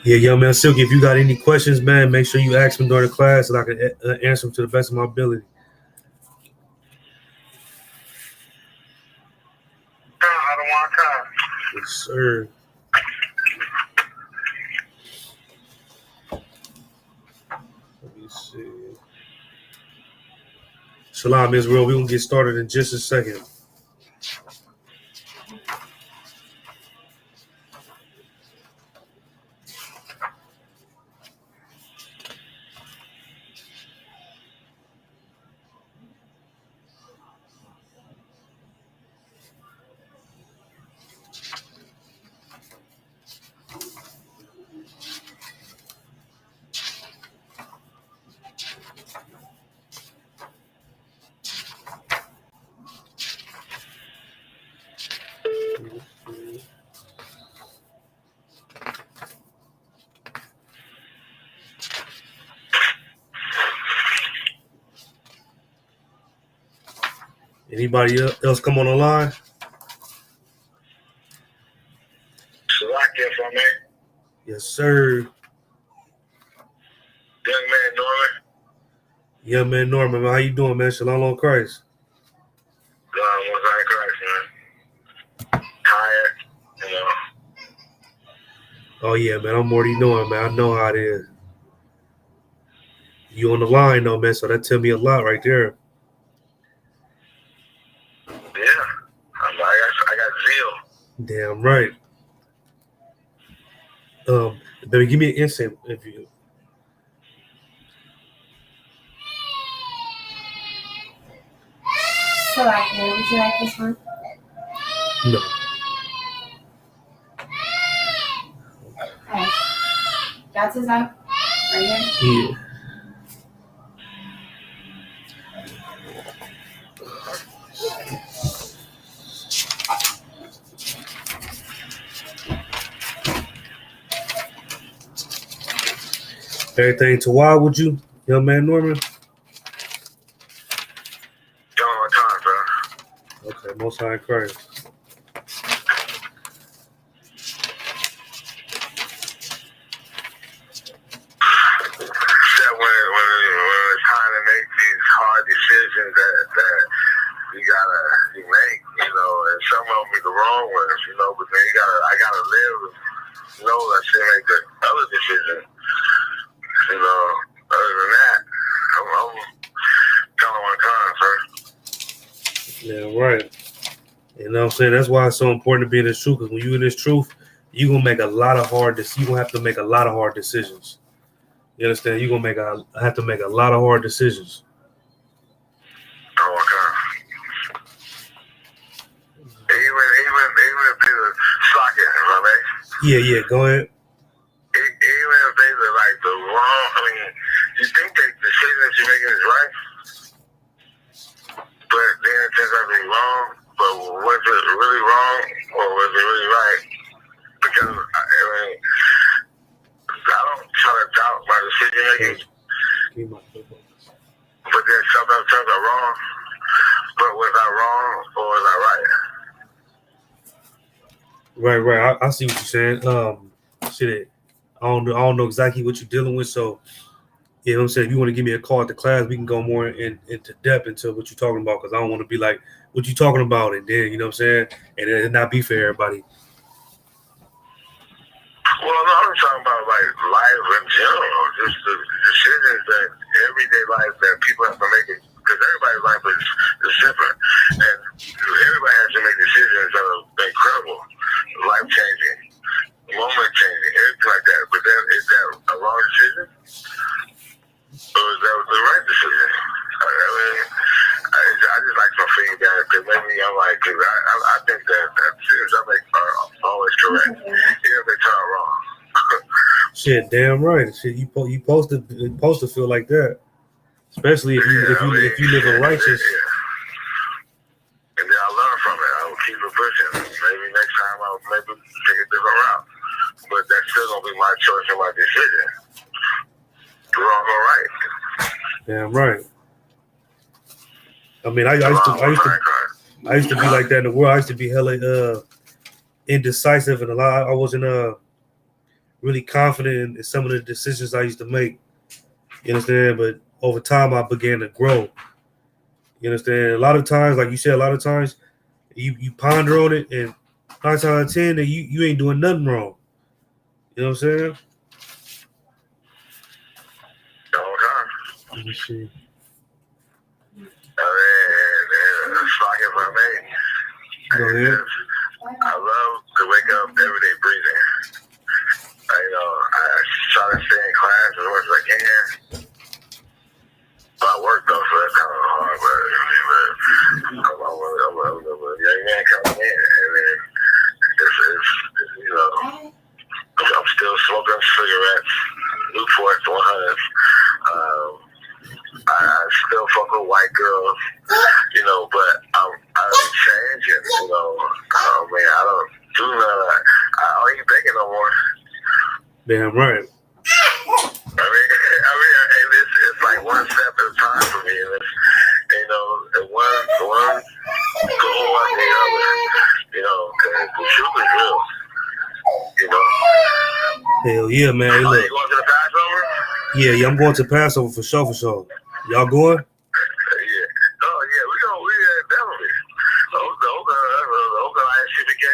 Yeah, young man, Silky, if you got any questions, man, make sure you ask me during the class so I can answer them to the best of my ability. Yes, sir. Let me see. Shalom, Israel. We're going to get started in just a second. Anybody else come on the line? Yes, sir. Young man Norman, how you doing, man? Shalom on Christ. Oh, yeah, man. I'm already knowing, man. I know how it is. You on the line, though, man, so that tell me a lot right there. Yeah. I got zeal. Damn right. Baby, give me an instant if you. So, would you like this one? No. Okay. That's his eye? Right here? Yeah. Everything to why would you, young man Norman? John time, bro. Okay, Most High in Christ. When it's time to make these hard decisions that you make, and some of them be the wrong ones, but then I gotta live, I should make the other decision. Other than that, I'm telling my time, sir. Yeah, right. You know what I'm saying? That's why it's so important to be in this truth, because when you're in this truth, you're going to make a lot of hard decisions. You're going to have to make a lot of hard decisions. You understand? You're going to have to make a lot of hard decisions. Oh, okay. Even if they're slacking, right? Yeah, go ahead. Even if they were like the wrong, you think the decisions you're making is right, but then it turns out to be wrong. But was it really wrong or was it really right? Because I don't try to doubt my decision making, but then sometimes turns out wrong. But was I wrong or was I right? Right. I see what you're saying. Shit, I don't know exactly what you're dealing with, so you know what I'm saying. If you want to give me a call at the class, we can go more into depth into what you're talking about, because I don't want to be like, what you talking about, and then you know what I'm saying, and it not be for everybody. Well, no, I'm talking about like life in general, just the decisions that everyday life that people have to make it, because everybody's life is different, and everybody has to make decisions that are incredible, life changing, moment changing, everything like that. But then, is that a wrong decision, or is that the right decision? I just like some feedback, because maybe I'm like, because I think that decisions I make are always correct, even if they turn out wrong. Shit, damn right. Shit, you supposed to feel like that, especially if you live in righteous. And then I learn from it. I will keep it pushing. Maybe next time I'll maybe take a different route, but that's still gonna be my choice and my decision. Wrong or right. Damn right. I mean, I used to be like that in the world. I used to be hella indecisive, and I wasn't really confident in some of the decisions I used to make. You understand? But over time, I began to grow. You understand? A lot of times, like you said, a lot of times you ponder on it, and 9 times out of 10, that you ain't doing nothing wrong. You know what I'm saying? Let me see. If I may, Go ahead. I love to wake up every day breathing. I try to stay in class as much as I can. I work though, so that's kind of hard. But I'm a young man coming in, and then I'm still smoking cigarettes, Newports, 100s. I still fuck with white girls, but I'm changing, I don't do none of that. I ain't thinking no more. Damn right. It's like one step at a time for me, and it's, one goal after the other, because the truth is real, Hell yeah, man. Hey, Are look. you going to the Passover? Yeah, I'm going to Passover for sure. Y'all going? Yeah. Oh, yeah, we definitely. The Oka ISCPK,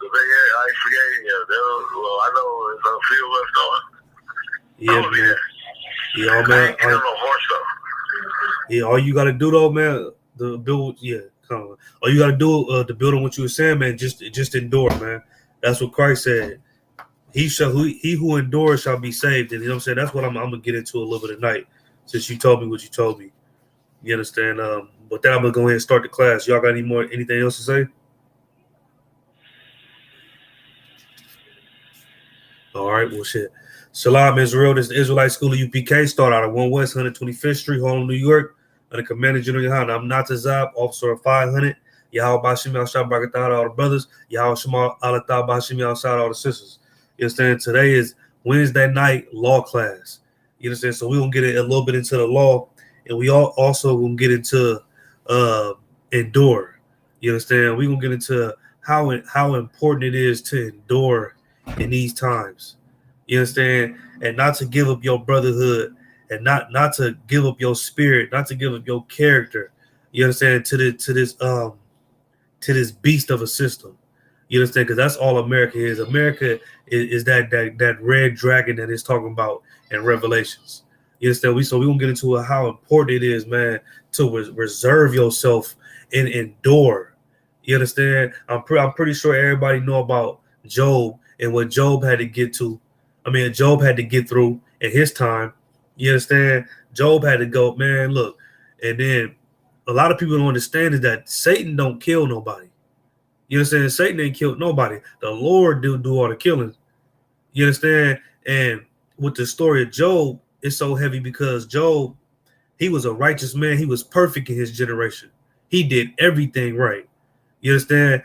the Bay Area ISCPK, I know there's a few of us going. Yeah, man. Yeah, I man. ain't getting no horse, though. Yeah, all you gotta do though, man, the build. Yeah, come on. All you gotta do to build on what you were saying, man. Just endure, man. That's what Christ said. He who endures shall be saved. And you know what I'm saying? That's what I'm gonna get into a little bit tonight, since you told me what you told me. You understand? But then I'm gonna go ahead and start the class. Y'all got anything else to say? All right, well shit. Shalom Israel, this is the Israelite School of UPK, start out at 1 West 125th Street, Harlem, New York. Under Commander General Yohanan. I'm Natazab, officer of 500. Yahweh Bashim Al-Shah Barakatah, all the brothers. Yahweh Shema Alatah Bashim Al-Shah, all the sisters. You understand? Today is Wednesday night law class. You understand? So we're going to get a little bit into the law, and we also going to get into endure. You understand? We're going to get into how important it is to endure in these times. You understand? And not to give up your brotherhood, and not to give up your spirit, not to give up your character. You understand? To this beast of a system. You understand? Because that's all America is. America is that red dragon that is talking about in Revelations. You understand? So we're gonna get into how important it is, man, to reserve yourself and endure. You understand? I'm pretty sure everybody know about Job and what Job had to get to. Job had to get through in his time. You understand? Job had to go, man, look. And then a lot of people don't understand is that Satan don't kill nobody. You understand? Satan ain't killed nobody. The Lord do all the killing. You understand? And with the story of Job, it's so heavy because Job, he was a righteous man. He was perfect in his generation. He did everything right. You understand?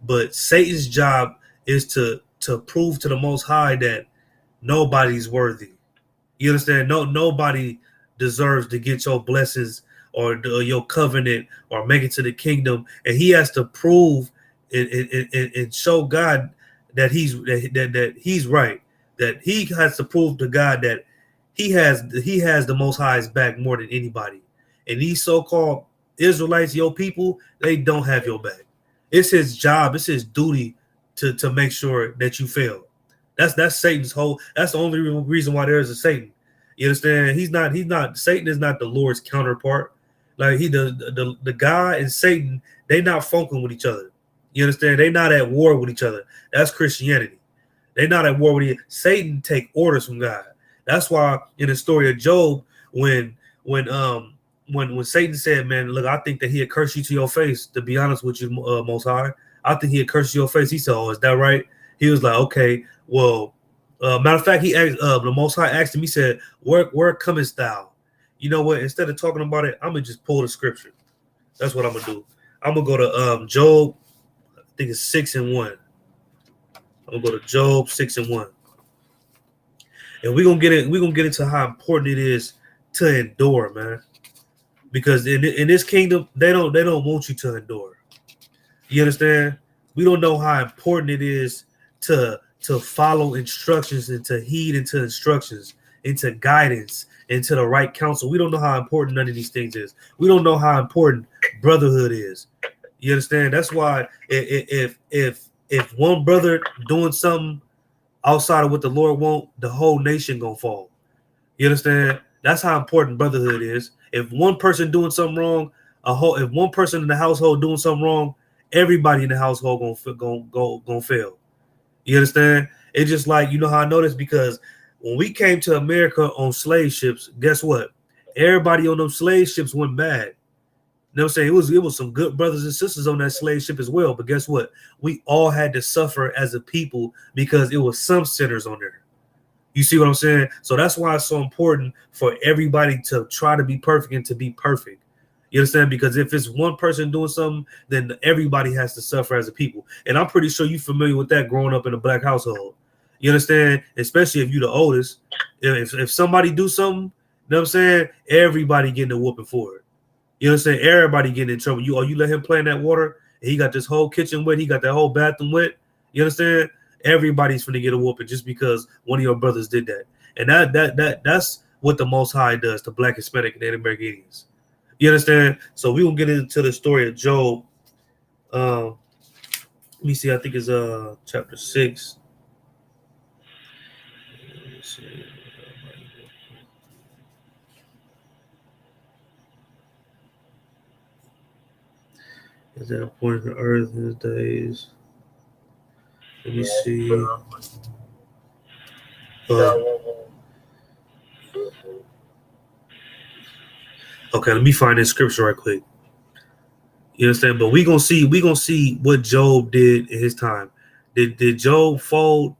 But Satan's job is to prove to the Most High that nobody's worthy. You understand? Nobody deserves to get your blessings or your covenant or make it to the kingdom, and he has to prove and show God that he's right. That he has to prove to God that he has the Most High's back more than anybody. And these so-called Israelites, your people, they don't have your back. It's his job. It's his duty to make sure that you fail. That's Satan's whole. That's the only reason why there is a Satan. You understand? He's not. Satan is not the Lord's counterpart. Like the God and Satan, they not funking with each other. You understand? They not at war with each other. That's Christianity. They not at war with each other. Satan take orders from God. That's why in the story of Job, when Satan said, "Man, look, I think that he'd curse you to your face." To be honest with you, Most High, I think he'd curse you to your face. He said, "Oh, is that right?" He was like, "Okay, well." Matter of fact, he asked, the Most High asked him. He said, "Where comest thou?" You know what? Instead of talking about it, I'm gonna just pull the scripture. That's what I'm gonna do. I'm gonna go to Job. I think it's 6:1. I'm gonna go to Job 6:1, and we're gonna get into how important it is to endure, man. Because in this kingdom, they don't want you to endure. You understand? We don't know how important it is to follow instructions and to heed into instructions, into guidance, into the right counsel. We don't know how important none of these things is. We don't know how important brotherhood is. You understand? That's why if one brother doing something outside of what the Lord want, the whole nation gonna fall. You understand? That's how important brotherhood is. If one person doing something wrong, if one person in the household doing something wrong, everybody in the household gonna fail. You understand? It's just like, you know how I know this, because when we came to America on slave ships, guess what? Everybody on those slave ships went bad. You know what I'm saying? It was some good brothers and sisters on that slave ship as well. But guess what? We all had to suffer as a people because it was some sinners on there. You see what I'm saying? So that's why it's so important for everybody to try to be perfect and to be perfect. You understand? Because if it's one person doing something, then everybody has to suffer as a people. And I'm pretty sure you're familiar with that growing up in a black household. You understand? Especially if you're the oldest. If somebody do something, you know what I'm saying? Everybody getting a whooping for it. You understand? Everybody getting in trouble. You let him play in that water, and he got this whole kitchen wet. He got that whole bathroom wet. You understand? Everybody's finna get a whooping just because one of your brothers did that. And that's what the Most High does to Black, Hispanic, and Native American Indians. You understand? So we will get into the story of Job. Let me see. I think it's chapter 6. Let me see. Is that appointed to earth in his days? Let me see. Okay, let me find this scripture right quick. You understand? But we gonna see what Job did in his time. Did Job fold?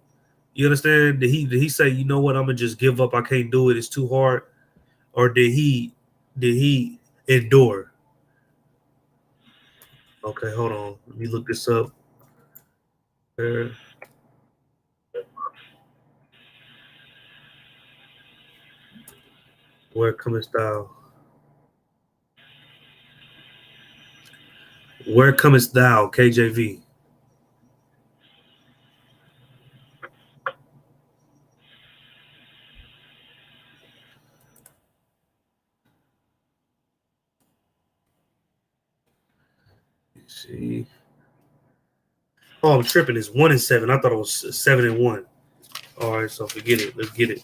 You understand? Did he say, you know what, I'm gonna just give up? I can't do it. It's too hard. Or did he endure? Okay, hold on. Let me look this up. Where comest thou? Where comest thou, KJV? Let's see. Oh, I'm tripping. It's 1 and 7. I thought it was 7 and 1. All right, so forget it. Let's get it.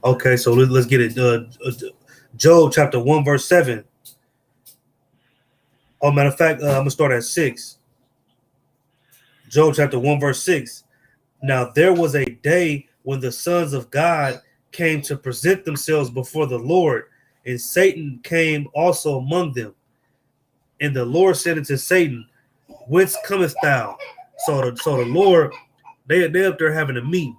Okay, so let's get it. Job chapter 1 verse 7. Oh, matter of fact, I'm gonna start at 6. Job chapter 1 verse 6. Now there was a day when the sons of God came to present themselves before the Lord, and Satan came also among them. And the Lord said unto Satan, whence comest thou? So the Lord, they up there having a meeting.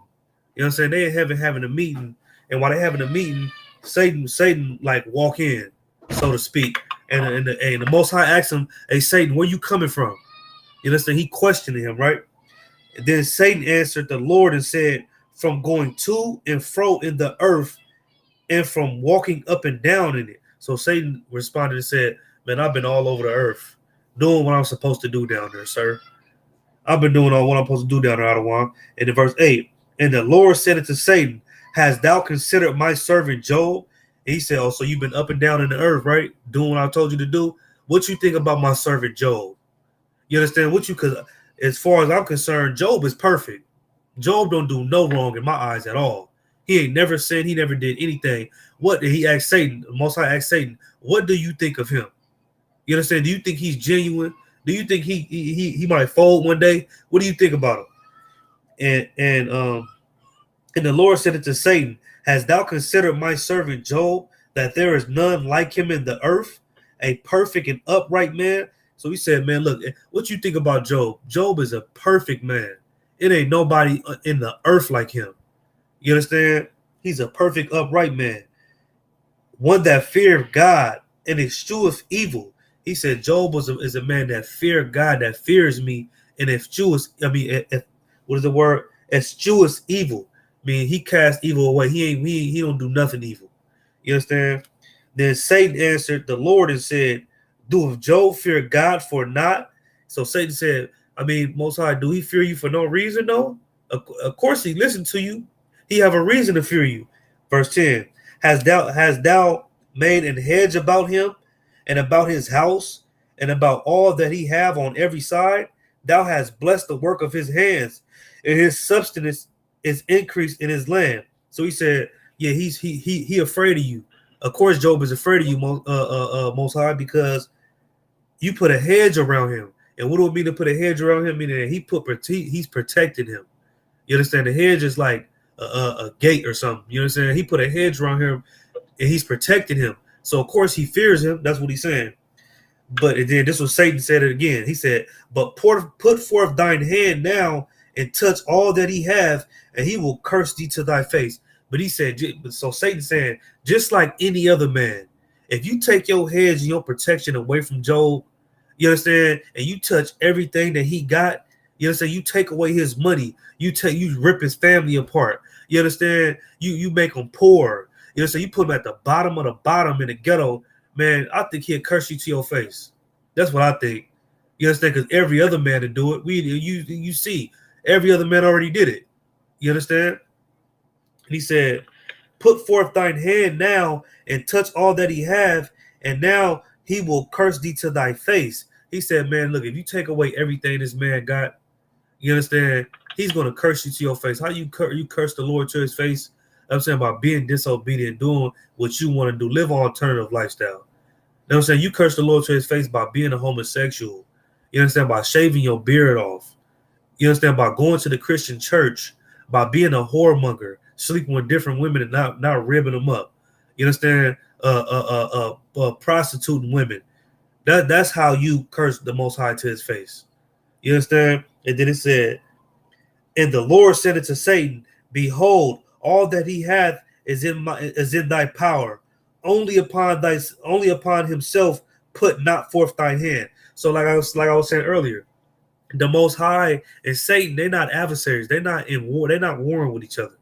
You know what I'm saying? They having a meeting, and while they having a meeting, Satan like walk in, so to speak. And the Most High asked him, hey Satan, where you coming from? You understand? He questioning him, right? And then Satan answered the Lord and said, from going to and fro in the earth, and from walking up and down in it. So Satan responded and said, man, I've been all over the earth doing what I'm supposed to do down there, sir. I've been doing all what I'm supposed to do down there, Adawan. And in verse 8, and the Lord said unto Satan, hast thou considered my servant Job? And he said, oh, so you've been up and down in the earth, right? Doing what I told you to do. What you think about my servant Job? You understand? Because as far as I'm concerned, Job is perfect. Job don't do no wrong in my eyes at all. He ain't never sinned. He never did anything. What did he ask Satan? Most High asked Satan, what do you think of him? You understand? Do you think he's genuine? Do you think he might fold one day? What do you think about him? And the Lord said unto Satan, hast thou considered my servant Job, that there is none like him in the earth, a perfect and upright man? So he said, man, look, what you think about Job? Job is a perfect man. It ain't nobody in the earth like him. You understand? He's a perfect, upright man. One that feared God and escheweth evil. He said Job is a man that feared God, that fears me, and what is the word? escheweth evil. I mean, he cast evil away. He don't do nothing evil. You understand? Then Satan answered the Lord and said, "Doeth Job fear God for naught?" So Satan said, I mean, Most High, do he fear you for no reason? No. Of course he listened to you. He have a reason to fear you. Verse 10, Hast thou made an hedge about him and about his house and about all that he have on every side? Thou hast blessed the work of his hands, and his substance is increased in his land. So he said, yeah, he afraid of you. Of course, Job is afraid of you, Most High, because you put a hedge around him. And what do it mean to put a hedge around him? Meaning that he's protecting him. You understand? The hedge is like a gate or something. You understand? He put a hedge around him, and he's protecting him. So of course he fears him. That's what he's saying. But then this was Satan said it again. He said, "But put forth thine hand now and touch all that he have, and he will curse thee to thy face." But he said, so Satan saying, just like any other man, if you take your hedge and your protection away from Job, you understand, and you touch everything that he got, you understand, you take away his money, you rip his family apart, you understand, you make him poor, you understand, you put him at the bottom of the bottom in the ghetto, man, I think he'll curse you to your face. That's what I think. You understand, because every other man to do it, you see, every other man already did it. You understand? He said, "Put forth thine hand now and touch all that he have, and now he will curse thee to thy face." He said, man, look, if you take away everything this man got, you understand, he's going to curse you to your face. How you curse the Lord to his face? I'm saying by being disobedient, doing what you want to do, live an alternative lifestyle. You know what I'm saying? You curse the Lord to his face by being a homosexual. You understand? By shaving your beard off. You understand? By going to the Christian church, by being a whoremonger, sleeping with different women and not ribbing them up. You understand? Prostituting women. That's how you curse the Most High to his face. You understand? And then it said, "And the Lord said unto Satan, Behold, all that he hath is in thy power. Only upon himself put not forth thine hand." So like I was saying earlier, the Most High and Satan, they're not adversaries. They're not in war. They're not warring with each other.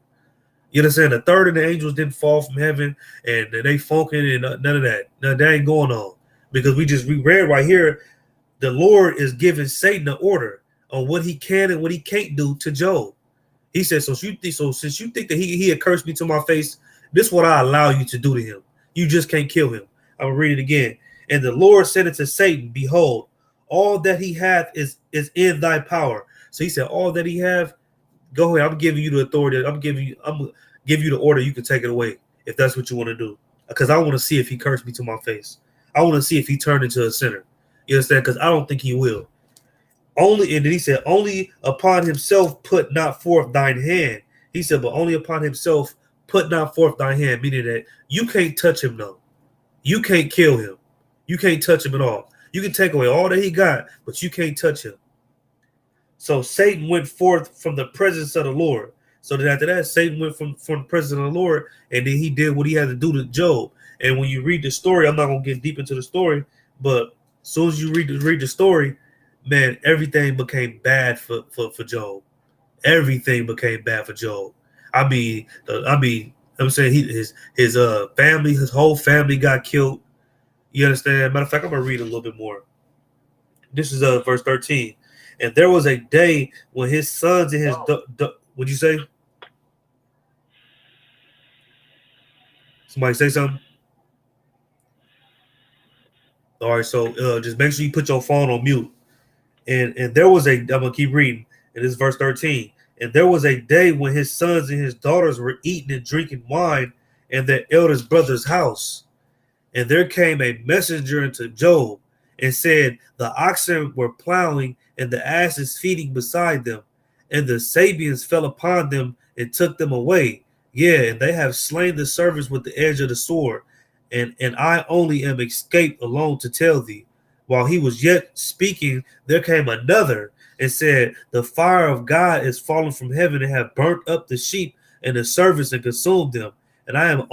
You understand? The third of the angels didn't fall from heaven, and they funking and none of that. No, that ain't going on, because we read right here, the Lord is giving Satan an order on what he can and what he can't do to Job. He said, since you think that he had cursed me to my face, this is what I allow you to do to him. You just can't kill him. I will read it again. "And the Lord said unto Satan, Behold, all that he hath is in thy power." So he said, all that he have, go ahead. I'm giving you the authority. I'm gonna give you the order. You can take it away if that's what you want to do. Because I want to see if he cursed me to my face. I want to see if he turned into a sinner. You understand? Because I don't think he will. And then he said, "Only upon himself put not forth thine hand." He said, but only upon himself put not forth thine hand, meaning that you can't touch him, though. You can't kill him. You can't touch him at all. You can take away all that he got, but you can't touch him. So Satan went forth from the presence of the Lord. So then after that, Satan went from the presence of the Lord, and then he did what he had to do to Job. And when you read the story, I'm not going to get deep into the story, but as soon as you read the story, man, everything became bad for Job. Everything became bad for Job. I'm saying his family, his whole family got killed. You understand? Matter of fact, I'm going to read a little bit more. This is verse 13. "And there was a day when his sons and his what'd you say? Somebody say something? All right, so just make sure you put your phone on mute. And there was I'm gonna keep reading. And this is verse 13. "And there was a day when his sons and his daughters were eating and drinking wine in their eldest brother's house. And there came a messenger unto Job and said, The oxen were plowing and the asses feeding beside them, and the Sabians fell upon them and took them away. Yeah, and they have slain the servants with the edge of the sword, and I only am escaped alone to tell thee. While he was yet speaking, there came another and said, The fire of God is fallen from heaven and have burnt up the sheep and the servants and consumed them. And I am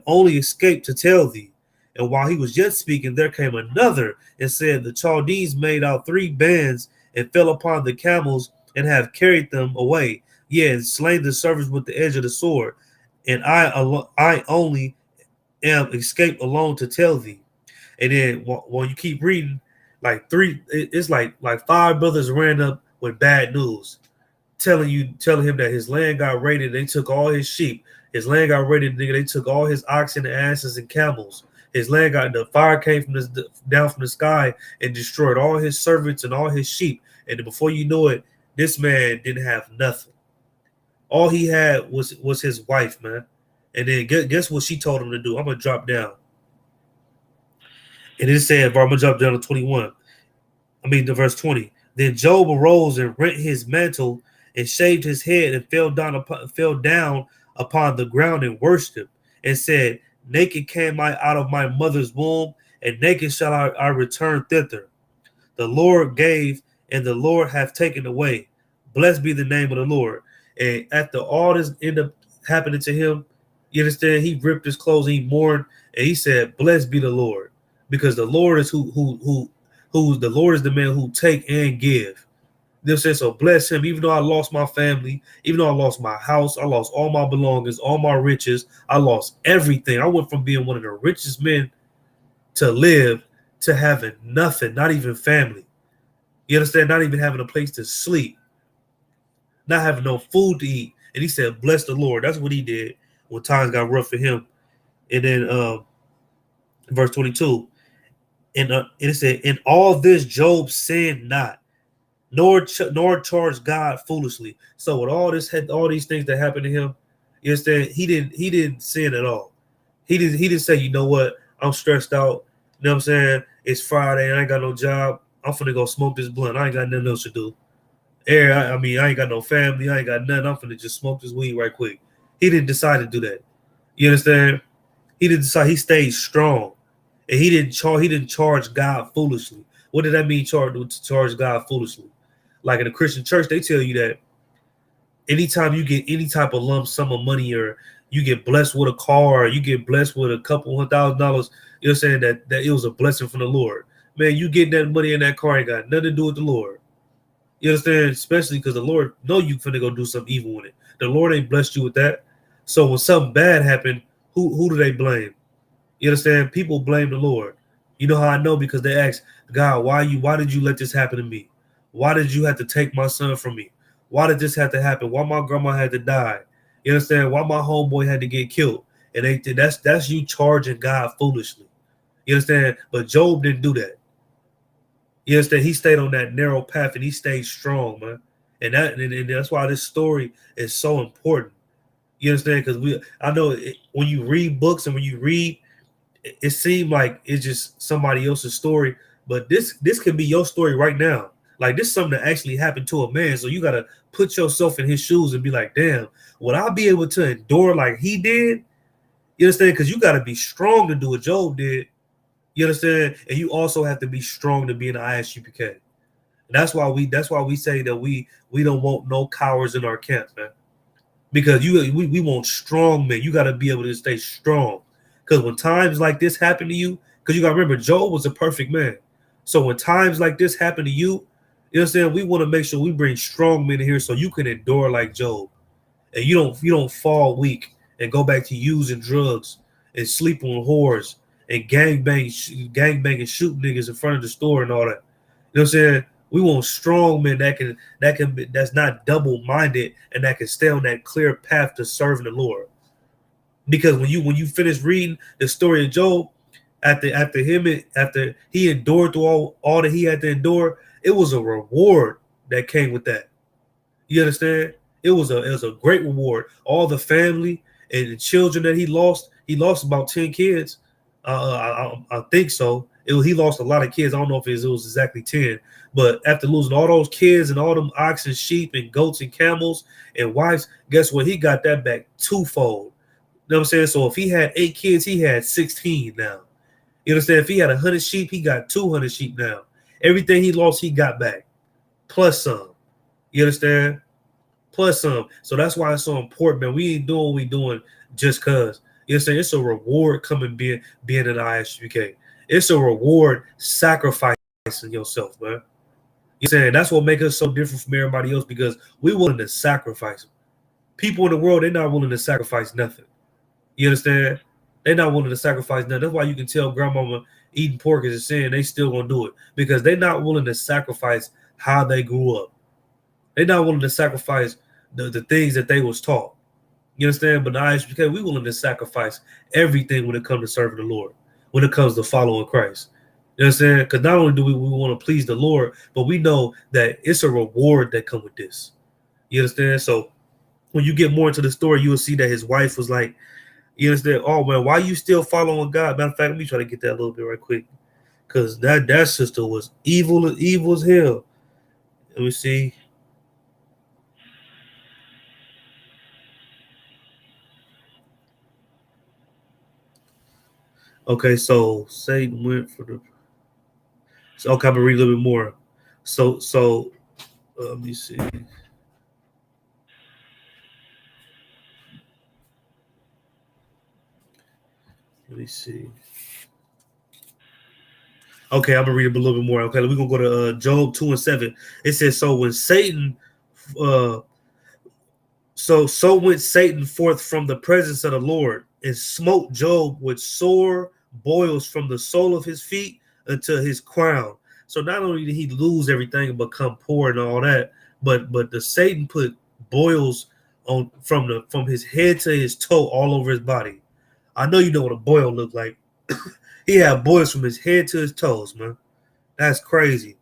only escaped to tell thee. And while he was yet speaking, there came another and said, The Chaldees made out 3 bands and fell upon the camels and have carried them away, yea, and slain the servants with the edge of the sword. And I only am escaped alone to tell thee. And then when you keep reading, like it's like five brothers ran up with bad news, telling him that his land got raided. They took all his sheep. His land got raided. Nigga, they took all his oxen and asses and camels. His land got the fire came down from the sky and destroyed all his servants and all his sheep. And before you know it, this man didn't have nothing. All he had was his wife, man. And then guess what she told him to do? I'm gonna drop down. And it said, I'm gonna drop down to 21. To verse 20. Then Job arose and rent his mantle and shaved his head and fell down upon the ground and worshipped and said, naked came I out of my mother's womb, and naked shall I return thither. The Lord gave, and the Lord hath taken away. Blessed be the name of the Lord. And after all this ended up happening to him, you understand, he ripped his clothes and he mourned, and he said, blessed be the Lord, because the Lord is who the Lord is the man who take and give. They'll say, so bless him, even though I lost my family, even though I lost my house, I lost all my belongings, all my riches, I lost everything. I went from being one of the richest men to live to having nothing, not even family. You understand? Not even having a place to sleep, not having no food to eat. And he said, bless the Lord. That's what he did when times got rough for him. And then verse 22, and it said, in all this Job sinned not, nor charged God foolishly. So with all these things that happened to him, you understand, he didn't sin at all. He didn't say, you know what, I'm stressed out. You know what I'm saying? It's Friday and I ain't got no job. I'm finna go smoke this blunt. I ain't got nothing else to do. I ain't got no family. I ain't got nothing. I'm finna just smoke this weed right quick. He didn't decide to do that. You understand? He didn't decide. He stayed strong, and he didn't charge God foolishly. What did that mean? Charge God foolishly? Like in a Christian church, they tell you that anytime you get any type of lump sum of money, or you get blessed with a car, or you get blessed with a couple $100,000, you're saying that it was a blessing from the Lord. Man, you get that money in that car ain't got nothing to do with the Lord. You understand? Especially because the Lord know you finna go do something evil with it. The Lord ain't blessed you with that. So when something bad happened, who do they blame? You understand? People blame the Lord. You know how I know? Because they ask God, why did you let this happen to me? Why did you have to take my son from me? Why did this have to happen? Why my grandma had to die? You understand? Why my homeboy had to get killed? And that's you charging God foolishly. You understand? But Job didn't do that. You understand? He stayed on that narrow path and he stayed strong, man. And that's why this story is so important. You understand? Because I know when you read books and when you read, it seems like it's just somebody else's story, but this can be your story right now. Like, this is something that actually happened to a man. So you got to put yourself in his shoes and be like, damn, would I be able to endure like he did? You understand? Because you got to be strong to do what Job did. You understand? And you also have to be strong to be in the ISUPK. And that's why we say that we don't want no cowards in our camp, man. Because we want strong men. You got to be able to stay strong. Because when times like this happen to you, because you got to remember, Job was a perfect man. So when times like this happen to you, you know what I'm saying, we want to make sure we bring strong men in here so you can endure like Job. And you don't fall weak and go back to using drugs and sleep on whores and gangbang and shoot niggas in front of the store and all that. You know what I'm saying? We want strong men that's not double-minded and that can stay on that clear path to serving the Lord. Because when you finish reading the story of Job, after he endured through all that he had to endure, it was a reward that came with that. You understand? It was a great reward. All the family and the children that he lost about 10 kids. I think so. He lost a lot of kids. I don't know if it was exactly 10, but after losing all those kids and all them oxen, sheep, and goats and camels and wives, guess what? He got that back twofold. You know what I'm saying? So if he had 8 kids, he had 16 now. You understand? If he had 100 sheep, he got 200 sheep now. Everything he lost, he got back, plus some. You understand? Plus some. So that's why it's so important, man. We ain't doing what we doing just because. You understand? It's a reward coming being in the ISUPK. It's a reward sacrificing yourself, man. You saying that's what makes us so different from everybody else because we're willing to sacrifice. People in the world, they're not willing to sacrifice nothing. You understand? They're not willing to sacrifice nothing. That's why you can tell grandmama eating pork is a sin. They still gonna do it because they're not willing to sacrifice how they grew up. They're not willing to sacrifice the things that they was taught. You understand? But now because we're willing to sacrifice everything when it comes to serving the Lord, when it comes to following Christ. You understand? Because not only do we want to please the Lord, but we know that it's a reward that comes with this. You understand? So when you get more into the story, you will see that his wife was like, you understand? Oh man, why you still following God? Matter of fact, let me try to get that a little bit right quick, because that sister was evil as hell. Let me see. Okay, so Satan went for the. So okay, I'm gonna read a little bit more. So let me see. Let me see. Okay, I'm gonna read a little bit more. Okay, we're gonna go to Job 2:7. It says, "So when Satan, so went Satan forth from the presence of the Lord and smote Job with sore boils from the sole of his feet unto his crown." So not only did he lose everything and become poor and all that, but the Satan put boils on from his head to his toe all over his body. I know you know what a boil looked like. He had boils from his head to his toes, man. That's crazy.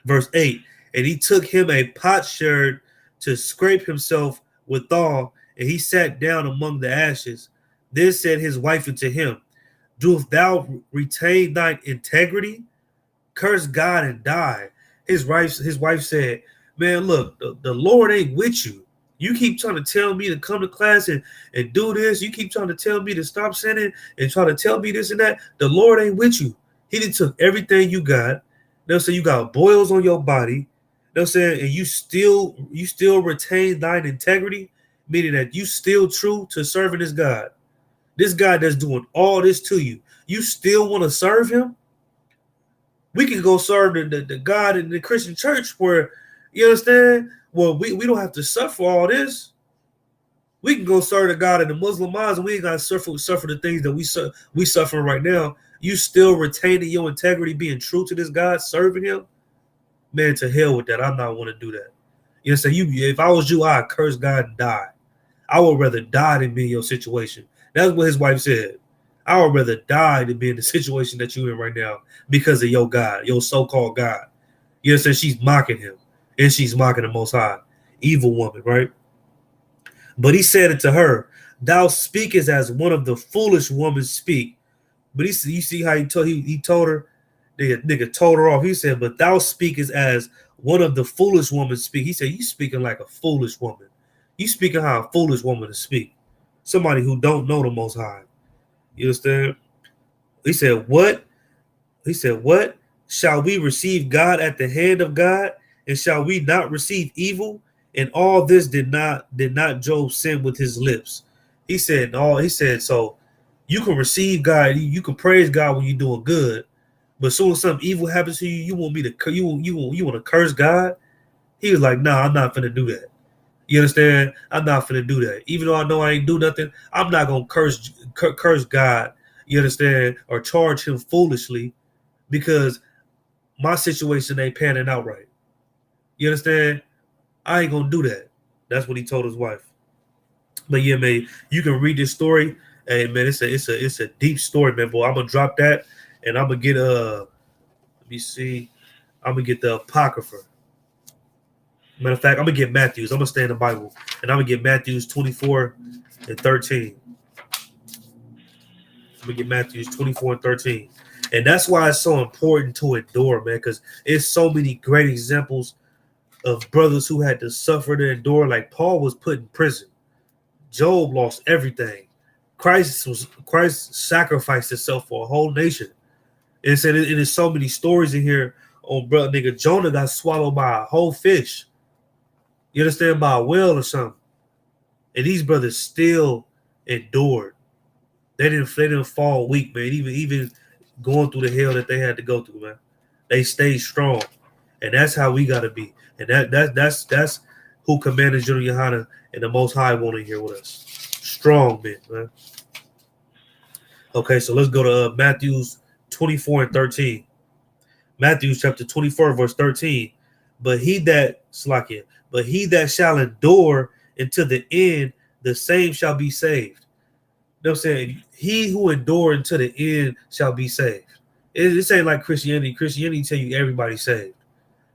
Verse 8, and he took him a potsherd to scrape himself withal, and he sat down among the ashes. Then said his wife unto him, dost thou retain thine integrity? Curse God and die. His wife said, man, look, the Lord ain't with you. You keep trying to tell me to come to class and do this. You keep trying to tell me to stop sinning and try to tell me this and that. The Lord ain't with you. He done took everything you got. They'll say you got boils on your body. They'll say, and you still retain thine integrity, meaning that you still true to serving this God. This God that's doing all this to you. You still want to serve him? We can go serve the God in the Christian church where, you understand? Well, we don't have to suffer all this. We can go serve the God in the Muslim mosque, and we ain't got to suffer the things that we suffering right now. You still retaining your integrity, being true to this God, serving him? Man, to hell with that. I'm not want to do that. You know what I'm saying? If I was you, I'd curse God and die. I would rather die than be in your situation. That's what his wife said. I would rather die than be in the situation that you're in right now because of your God, your so-called God. You know what I'm saying? She's mocking him. And she's mocking the Most High. Evil woman, right? But he said it to her, thou speakest as one of the foolish women speak. But you see how he told her, nigga told her off. He said, but thou speakest as one of the foolish women speak. He said, you speaking like a foolish woman. You speaking how a foolish woman to speak. Somebody who don't know the Most High. You understand? He said, what? He said, what? Shall we receive God at the hand of God? And shall we not receive evil? And all this did not Job sin with his lips. He said, so you can receive God, you can praise God when you're doing good, but as soon as something evil happens to you, you want to curse God? He was like, nah, I'm not finna do that. You understand? I'm not finna do that. Even though I know I ain't do nothing, I'm not gonna curse God, you understand, or charge him foolishly because my situation ain't panning out right. You understand? I ain't gonna do that. That's what he told his wife. But yeah, man, you can read this story. Hey man, it's a deep story, man. Boy, I'm gonna drop that and I'm gonna get let me see. I'm gonna get the Apocrypha. Matter of fact, I'm gonna get Matthews. I'm gonna stay in the Bible and I'm gonna get Matthews 24 and 13. I'm gonna get Matthews 24 and 13. And that's why it's so important to endure, man, because it's so many great examples of brothers who had to suffer to endure. Like Paul was put in prison. Job lost everything. Christ sacrificed himself for a whole nation. And said it is so many stories in here on brother nigga. Jonah got swallowed by a whole fish. You understand? By a whale or something. And these brothers still endured. They didn't fall weak, man. Even going through the hell that they had to go through, man. They stayed strong. And that's how we gotta be. And that's who Commander General Yohana and the Most High want to hear with us. Strong men, man. Okay, so let's go to Matthews 24 and 13. Matthew chapter 24, verse 13. But he that shall endure until the end, the same shall be saved. You know what I'm saying? He who endure until the end shall be saved. This ain't like Christianity. Christianity tell you everybody's saved.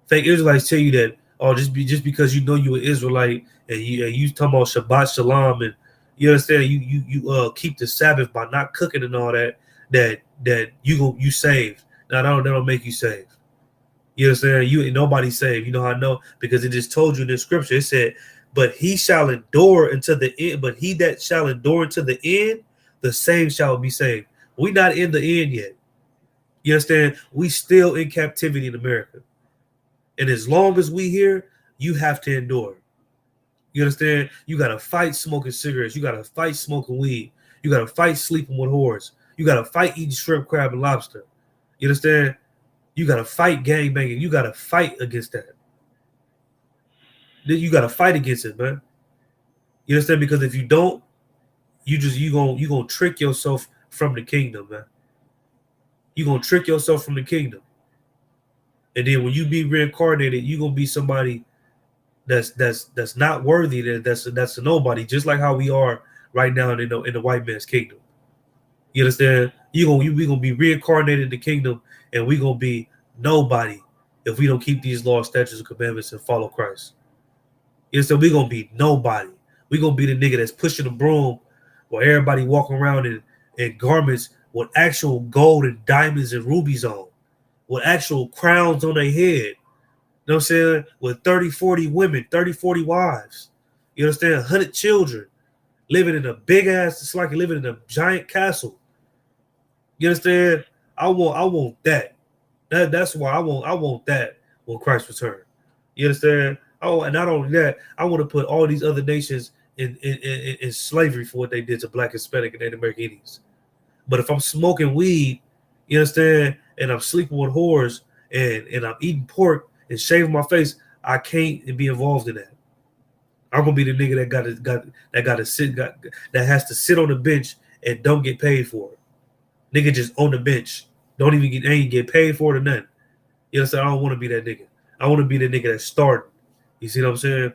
Fake Israelites tell you that, oh, just because you know you an Israelite and you talking about Shabbat Shalom and you understand you keep the Sabbath by not cooking and all that you saved. Now that don't make you saved. You understand? You ain't nobody saved. You know how I know? Because it just told you in the scripture. It said, but he shall endure until the end, but he that shall endure until the end, the same shall be saved. We not in the end yet. You understand? We still in captivity in America. And as long as we here, you have to endure. You understand? You got to fight smoking cigarettes. You got to fight smoking weed. You got to fight sleeping with whores. You got to fight eating shrimp, crab, and lobster. You understand? You got to fight gang banging. You got to fight against that. You got to fight against it, man. You understand? Because if you don't, you gonna trick yourself from the kingdom, man. You gonna trick yourself from the kingdom. And then when you be reincarnated, you gonna be somebody that's not worthy. That's a nobody. Just like how we are right now in the white man's kingdom. You understand? We gonna be reincarnated in the kingdom, and we gonna be nobody if we don't keep these laws, statutes, and commandments and follow Christ. You understand? We gonna be nobody. We gonna be the nigga that's pushing the broom, while everybody walking around in garments with actual gold and diamonds and rubies on, with actual crowns on their head. You know what I'm saying? With 30, 40 women, 30, 40 wives. You understand? 100 children living in a big ass, it's like living in a giant castle. You understand? I want that. That's why I want that when Christ returns. You understand? Oh, and not only that, I want to put all these other nations in slavery for what they did to Black, Hispanic, and Native American Indians. But if I'm smoking weed, you understand, and I'm sleeping with whores, and I'm eating pork and shaving my face, I can't be involved in that. I'm gonna be the nigga that has to sit on the bench and don't get paid for it. Nigga just on the bench, ain't get paid for it or nothing. You understand? I don't want to be that nigga. I want to be the nigga that started. You see what I'm saying? I'm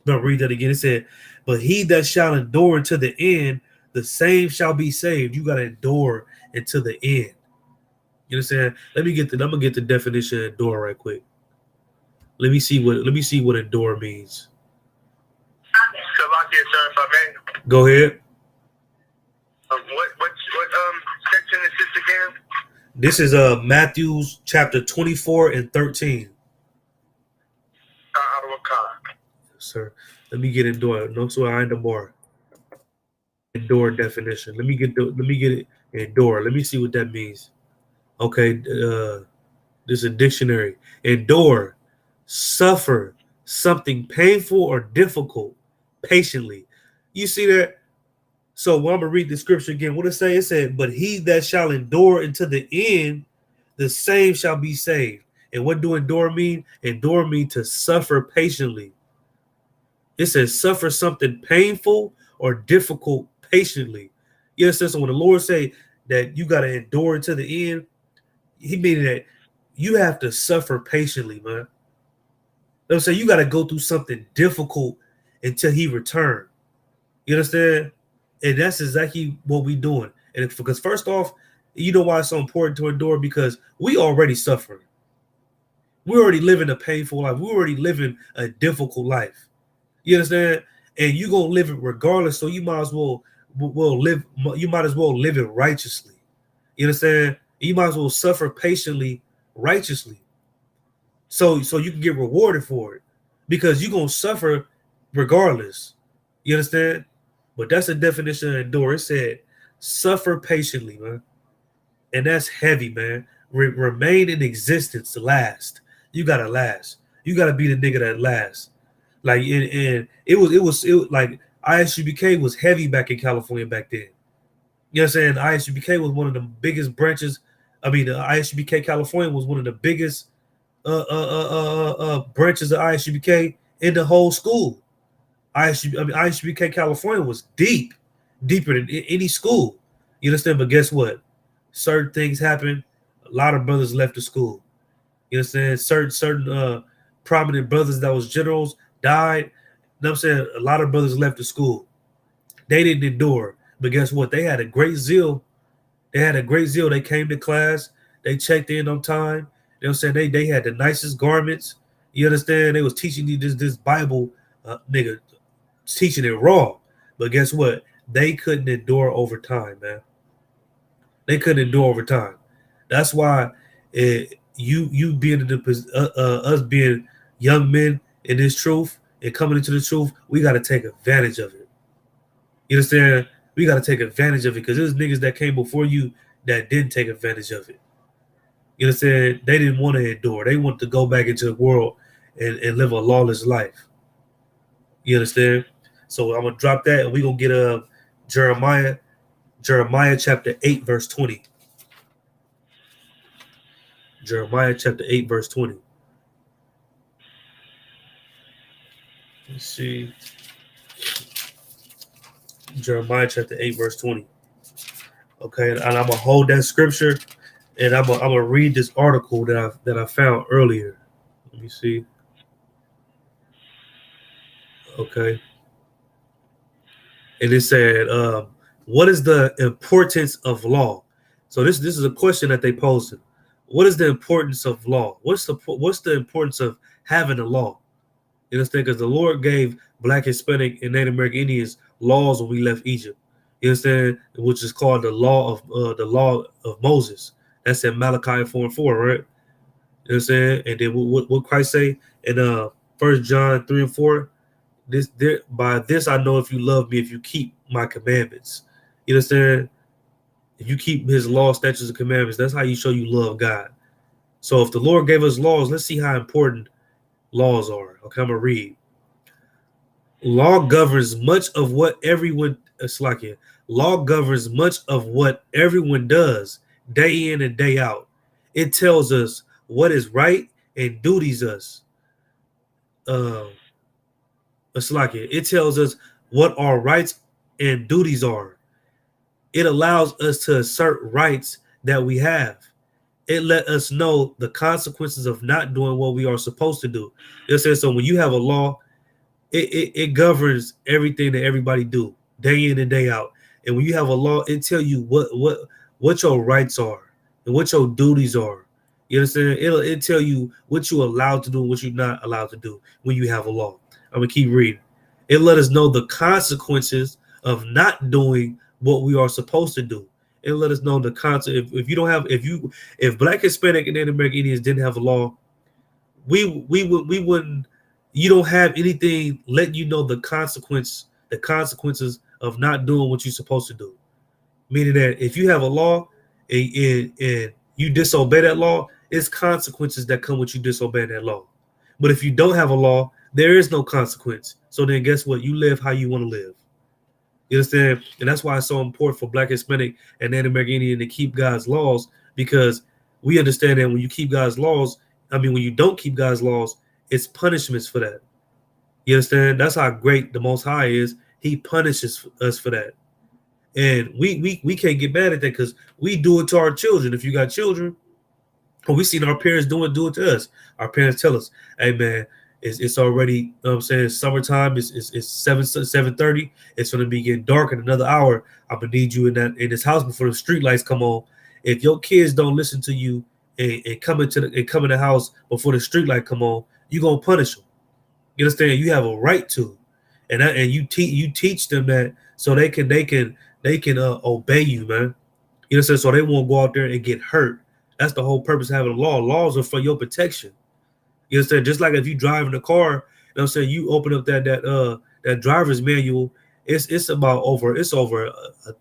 gonna read that again. It said, but he that shall endure until the end, the same shall be saved. You gotta endure until the end. You understand? I'm gonna get the definition of endure right quick. Let me see what endure means. Go ahead. What section is this again? This is Matthew chapter 24 and 13. Sir, let me get endure. No, so I ain't more. Endure definition. Let me get it. Endure. Let me see what that means. Okay, this is a dictionary. Endure, suffer something painful or difficult patiently. You see that? So when I'm gonna read the scripture again, what it say? It said, but he that shall endure until the end, the same shall be saved. And what do endure mean? Endure mean to suffer patiently. It says suffer something painful or difficult patiently. You understand? So when the Lord say that you got to endure until the end, he meaning that you have to suffer patiently, man. I'm saying you got to go through something difficult until he return. You understand? And that's exactly what we doing. And because first off, you know why it's so important to endure? Because we already suffering. We're already living a painful life. We're already living a difficult life. You understand? And you're gonna live it regardless. So you might as well live. You might as well live it righteously. You understand? You might as well suffer patiently, righteously. So you can get rewarded for it, because you're gonna suffer regardless. You understand? But that's the definition of endure. It said suffer patiently, man. And that's heavy, man. Remain in existence, last. You gotta last. You gotta be the nigga that lasts. Like and it was like ISUBK was heavy back in California back then. You know what I'm saying? ISUBK was one of the biggest branches. I mean, the ISUBK California was one of the biggest branches of ISUBK in the whole school. ISUBK California was deeper than any school. You understand? But guess what? Certain things happen. A lot of brothers left the school. You understand? Certain prominent brothers that was generals died. You know what I'm saying? A lot of brothers left the school. They didn't endure. But guess what? They had a great zeal. They came to class. They checked in on time. You know what I'm saying? They had the nicest garments. You understand? They was teaching you this Bible, nigga, teaching it raw. But guess what? They couldn't endure over time, man. They couldn't endure over time. That's why you being in the us being young men in this truth and coming into the truth, we got to take advantage of it. You understand? We got to take advantage of it because there's niggas that came before you that didn't take advantage of it. You understand? They didn't want to endure. They wanted to go back into the world and live a lawless life. You understand? So I'm going to drop that and we're going to get Jeremiah chapter 8, verse 20. Jeremiah chapter 8, verse 20. Let's see. Jeremiah chapter 8, verse 20. Okay, and I'm going to hold that scripture and I'm gonna read this article that I found earlier. Let me see. Okay. And it said, what is the importance of law? So this is a question that they posed. What is the importance of law? What's the importance of having a law? You understand? Because the Lord gave Black, Hispanic, and Native American Indians laws when we left Egypt. You understand? Which is called the law of Moses. That's in Malachi 4:4, right? You know what I'm saying? And then what Christ say in 1 John 3:4? By this I know if you love me, if you keep my commandments. You understand? If you keep his law, statutes, and commandments, that's how you show you love God. So if the Lord gave us laws, let's see how important laws are. Okay, I'm gonna read. Law governs much of what everyone does day in and day out. It tells us what is right and duties us. It tells us what our rights and duties are. It allows us to assert rights that we have. It let us know the consequences of not doing what we are supposed to do. It says so when you have a law, it governs everything that everybody do day in and day out. And when you have a law, it tell you what your rights are and what your duties are. You understand? It'll tell you what you're allowed to do and what you're not allowed to do when you have a law. I'm gonna keep reading. It let us know the consequences of not doing what we are supposed to do. It let us know the consequence. If Black, Hispanic, and Native American Indians didn't have a law, we wouldn't. You don't have anything letting you know the consequences of not doing what you're supposed to do. Meaning that if you have a law and you disobey that law, it's consequences that come with you disobeying that law. But if you don't have a law, there is no consequence. So then guess what? You live how you want to live. You understand? And that's why it's so important for Black, Hispanic, and Native American Indian to keep God's laws, because we understand that when you keep God's laws, when you don't keep God's laws, it's punishments for that. You understand? That's how great the Most High is. He punishes us for that. And we can't get mad at that because we do it to our children. If you got children, or we seen our parents do it to us. Our parents tell us, hey man, it's already, you know what I'm saying, summertime, it's 7:30, it's gonna be getting dark in another hour. I'm gonna need you in this house before the street lights come on. If your kids don't listen to you and come in the house before the street light come on, you're gonna punish them. You understand? You have a right to, and you teach them that so they can obey you, man. You understand? So they won't go out there and get hurt. That's the whole purpose of having a law. Laws are for your protection. You understand? Just like if you drive in a car, you know what I'm saying, you open up that driver's manual. It's over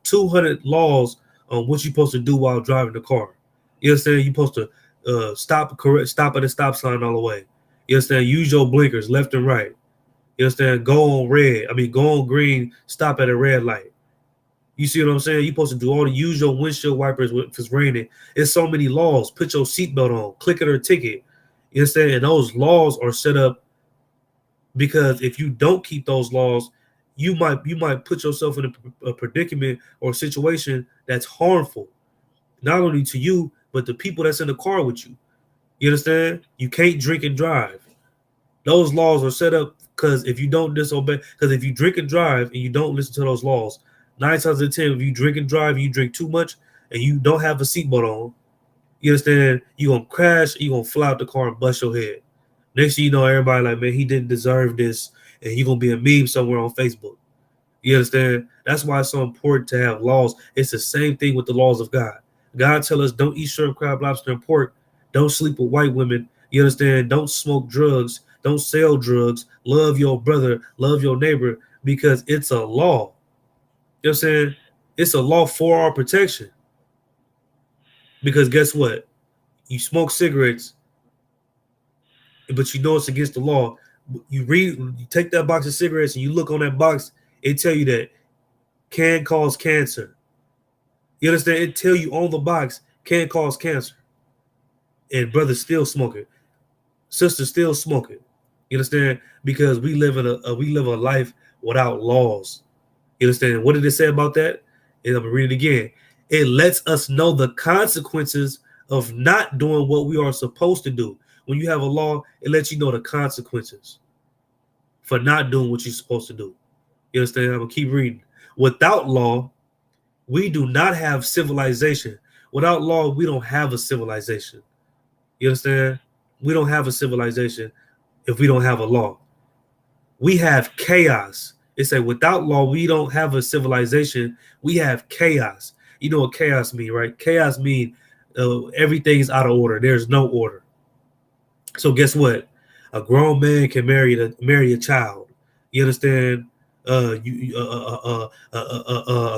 200 laws on what you're supposed to do while driving the car. You understand? You're supposed to stop at the stop sign all the way. You understand? Use your blinkers left and right. You understand? Go on green, stop at a red light. You see what I'm saying? You're supposed to use your windshield wipers if it's raining. It's so many laws. Put your seatbelt on, click it or ticket. You understand? And those laws are set up because if you don't keep those laws, you might put yourself in a predicament or a situation that's harmful, not only to you, but the people that's in the car with you. You understand? You can't drink and drive. Those laws are set up because if you don't disobey, because if you drink and drive and you don't listen to those laws, 9 times out of 10, if you drink and drive, and you drink too much, and you don't have a seatbelt on, you understand? You're going to crash, you're going to fly out the car and bust your head. Next thing you know, everybody like, man, he didn't deserve this, and you're going to be a meme somewhere on Facebook. You understand? That's why it's so important to have laws. It's the same thing with the laws of God. God tell us don't eat shrimp, crab, lobster, and pork. Don't sleep with white women. You understand? Don't smoke drugs. Don't sell drugs. Love your brother. Love your neighbor, because it's a law. You know what I'm saying? It's a law for our protection. Because guess what? You smoke cigarettes, but you know it's against the law. You take that box of cigarettes and you look on that box, it tell you that can cause cancer. You understand? It tell you on the box can cause cancer. And brothers still smoking. Sisters still smoking. You understand? Because we live a life without laws. You understand? What did it say about that? And I'm gonna read it again. It lets us know the consequences of not doing what we are supposed to do. When you have a law, it lets you know the consequences for not doing what you're supposed to do. You understand? I'm gonna keep reading. Without law, we do not have civilization. Without law, we don't have a civilization. You understand? We don't have a civilization if we don't have a law. We have chaos. It said without law, we don't have a civilization. We have chaos. You know what chaos mean, right? Chaos mean everything's out of order. There's no order. So guess what? A grown man can marry a child. You understand? A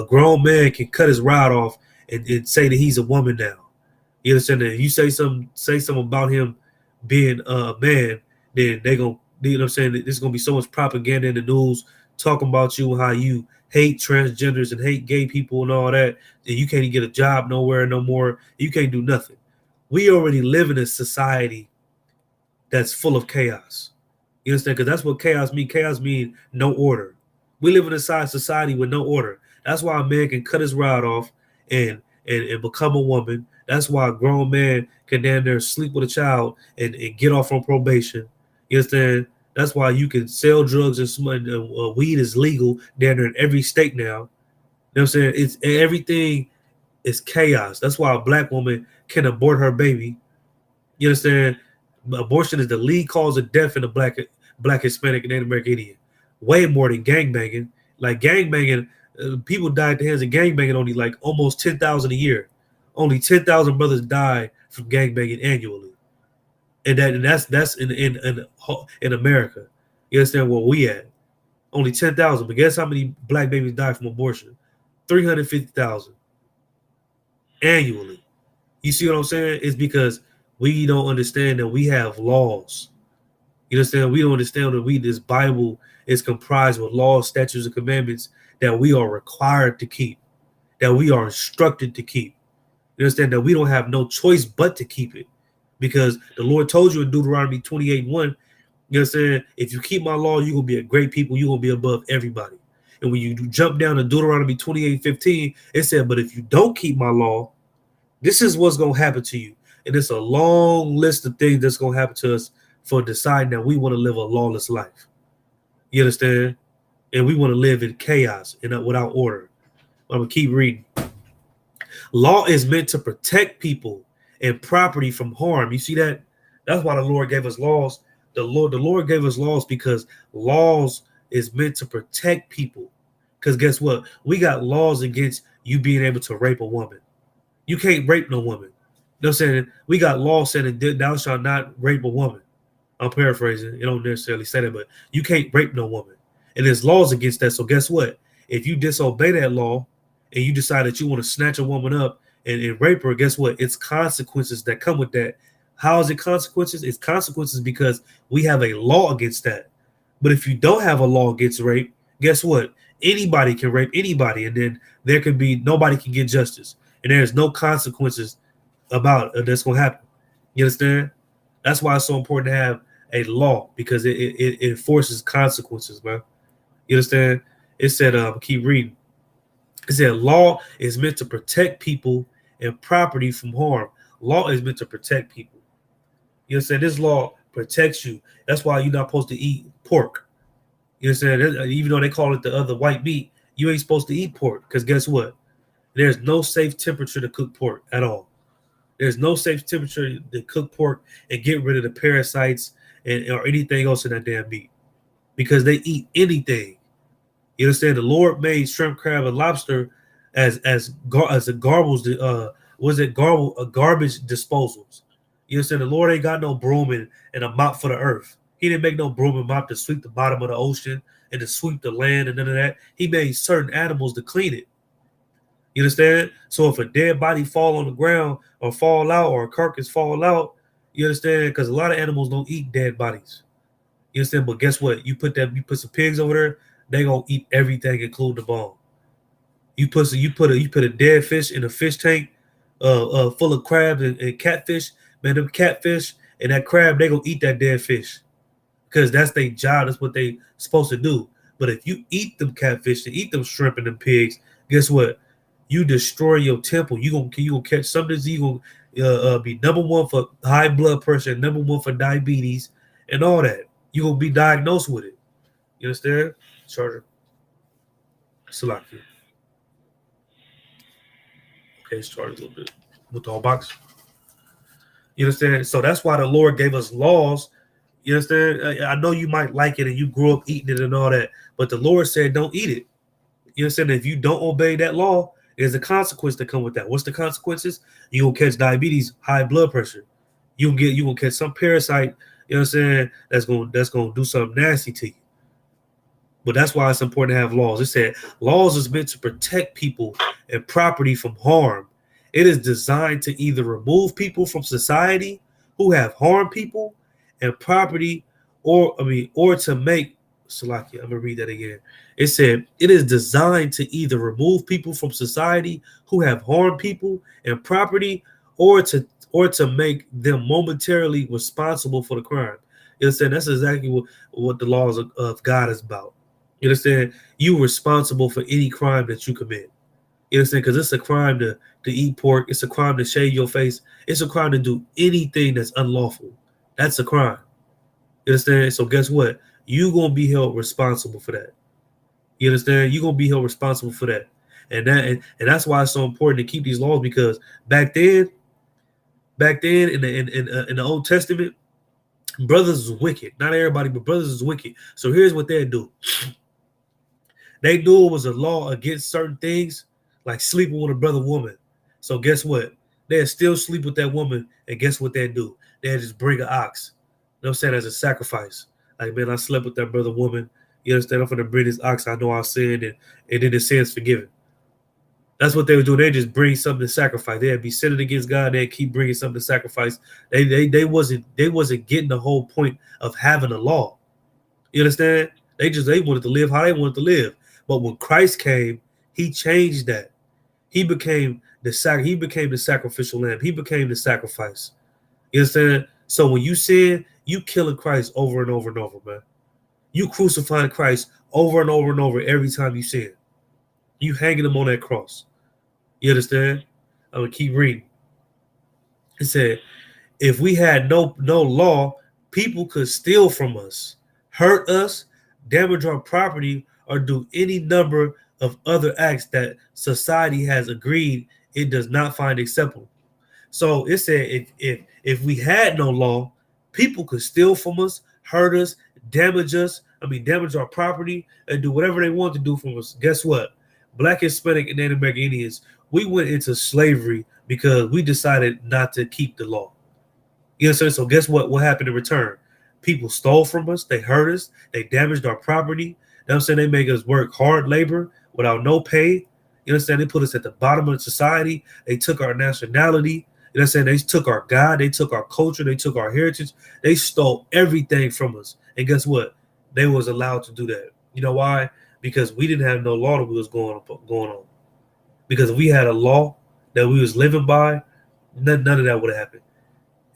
grown man can cut his rod off and say that he's a woman now. You understand that? If you say something about him being a man, then they gonna, you know what I'm saying? There's gonna be so much propaganda in the news talking about you, how you hate transgenders and hate gay people and all that. And you can't get a job nowhere no more. You can't do nothing. We already live in a society that's full of chaos. You understand? Because that's what chaos means. Chaos means no order. We live in a society with no order. That's why a man can cut his rod off and become a woman. That's why a grown man can down there sleep with a child and get off on probation. You understand? That's why you can sell drugs and weed is legal down there in every state now. You know what I'm saying? It's everything is chaos. That's why a black woman can abort her baby. You understand? Abortion is the lead cause of death in the black, Hispanic, and Native American Indian. Way more than gangbanging. Like gangbanging, people die at the hands of gangbanging only like almost 10,000 a year. Only 10,000 brothers die from gangbanging annually. And that's in America. You understand where we at? Only 10,000. But guess how many black babies die from abortion? 350,000 annually. You see what I'm saying? It's because we don't understand that we have laws. You understand? We don't understand that this Bible is comprised with laws, statutes, and commandments that we are required to keep, that we are instructed to keep. You understand that we don't have no choice but to keep it, because the Lord told you in Deuteronomy 28:1, you understand, if you keep my law, you're going to be a great people. You're going to be above everybody. And when you jump down to Deuteronomy 28:15, it said, but if you don't keep my law, this is what's going to happen to you. And it's a long list of things that's going to happen to us for deciding that we want to live a lawless life. You understand? And we want to live in chaos and without order. I'm going to keep reading. Law is meant to protect people and property from harm. You see that? That's why the Lord gave us laws. The Lord gave us laws because laws is meant to protect people. Because guess what? We got laws against you being able to rape a woman. You can't rape no woman. You know what I'm saying? We got laws saying that thou shalt not rape a woman. I'm paraphrasing. You don't necessarily say that, but you can't rape no woman. And there's laws against that. So guess what? If you disobey that law and you decide that you want to snatch a woman up and rape her, guess what? It's consequences that come with that. How is it consequences? It's consequences because we have a law against that. But if you don't have a law against rape, guess what? Anybody can rape anybody, and then there can be nobody can get justice, and there's no consequences about that's going to happen. You understand? That's why it's so important to have a law, because it enforces consequences, man. You understand? It said, keep reading. It said, law is meant to protect people and property from harm. Law is meant to protect people. You understand? This law protects you. That's why you're not supposed to eat pork. You understand? Even though they call it the other white meat, you ain't supposed to eat pork, because guess what? There's no safe temperature to cook pork at all. There's no safe temperature to cook pork and get rid of the parasites or anything else in that damn meat, because they eat anything. You understand? The Lord made shrimp, crab, and lobster as garbage disposals. You understand? The Lord ain't got no broom and a mop for the earth. He didn't make no broom and mop to sweep the bottom of the ocean and to sweep the land and none of that. He made certain animals to clean it. You understand? So if a dead body fall on the ground or fall out, or a carcass fall out, you understand? Because a lot of animals don't eat dead bodies. You understand? But guess what? You put some pigs over there, they gonna eat everything, including the bone. You put a dead fish in a fish tank, full of crabs and catfish. Man, them catfish and that crab, they gonna eat that dead fish, because that's their job. That's what they supposed to do. But if you eat them catfish and eat them shrimp and them pigs, guess what? You destroy your temple. You gonna catch some disease. You gonna be number one for high blood pressure, number one for diabetes, and all that. You gonna be diagnosed with it. You understand? Charger. Salakia. Okay, it's charged a little bit with the whole box. You understand? So that's why the Lord gave us laws. You understand? I know you might like it and you grew up eating it and all that, but the Lord said don't eat it. You understand? If you don't obey that law, there's a consequence to come with that. What's the consequences? You gonna catch diabetes, high blood pressure. You gonna catch some parasite. You know what I'm saying? That's gonna do something nasty to you. But that's why it's important to have laws. It said laws is meant to protect people and property from harm. It is designed to either remove people from society who have harmed people and property, or to make. Salakia, I'm gonna read that again. It said it is designed to either remove people from society who have harmed people and property, or to make them momentarily responsible for the crime. You understand? That's exactly what the laws of God is about. You understand? You responsible for any crime that you commit. You understand? Because it's a crime to eat pork. It's a crime to shave your face. It's a crime to do anything that's unlawful. That's a crime. You understand? So guess what? You're going to be held responsible for that. You understand? You're going to be held responsible for that. And that's why it's so important to keep these laws, because back then in the Old Testament, brothers was wicked. Not everybody, but brothers is wicked. So here's what they do. They knew it was a law against certain things, like sleeping with a brother woman. So guess what? They'd still sleep with that woman, and guess what they'd do? They'd just bring an ox. You know what I'm saying? As a sacrifice. Like, man, I slept with that brother woman. You understand? I'm going to bring this ox. I know I sinned, and then the sin's forgiven. That's what they would do. They just bring something to sacrifice. They'd be sinning against God. They'd keep bringing something to sacrifice. They wasn't getting the whole point of having a law. You understand? They wanted to live how they wanted to live. But when Christ came, he changed that. He became the sacrificial lamb. He became the sacrifice. You understand? So when you sin, you killing Christ over and over and over, man. You crucifying Christ over and over and over every time you sin. You hanging him on that cross. You understand? I'm going to keep reading. It said, if we had no law, people could steal from us, hurt us, damage our property, or do any number of other acts that society has agreed it does not find acceptable. So it said if we had no law, people could steal from us, hurt us, damage our property, and do whatever they want to do from us. Guess what? Black, Hispanic, and Native American Indians, we went into slavery because we decided not to keep the law. You know what I'm saying? So guess what? What happened in return? People stole from us. They hurt us. They damaged our property. You know what I'm saying? They make us work hard labor without no pay. You know what I'm saying? They put us at the bottom of society. They took our nationality. You know what I'm saying? They took our God. They took our culture. They took our heritage. They stole everything from us. And guess what? They was allowed to do that. You know why? Because we didn't have no law that was going on. Because if we had a law that we was living by, none of that would have happened.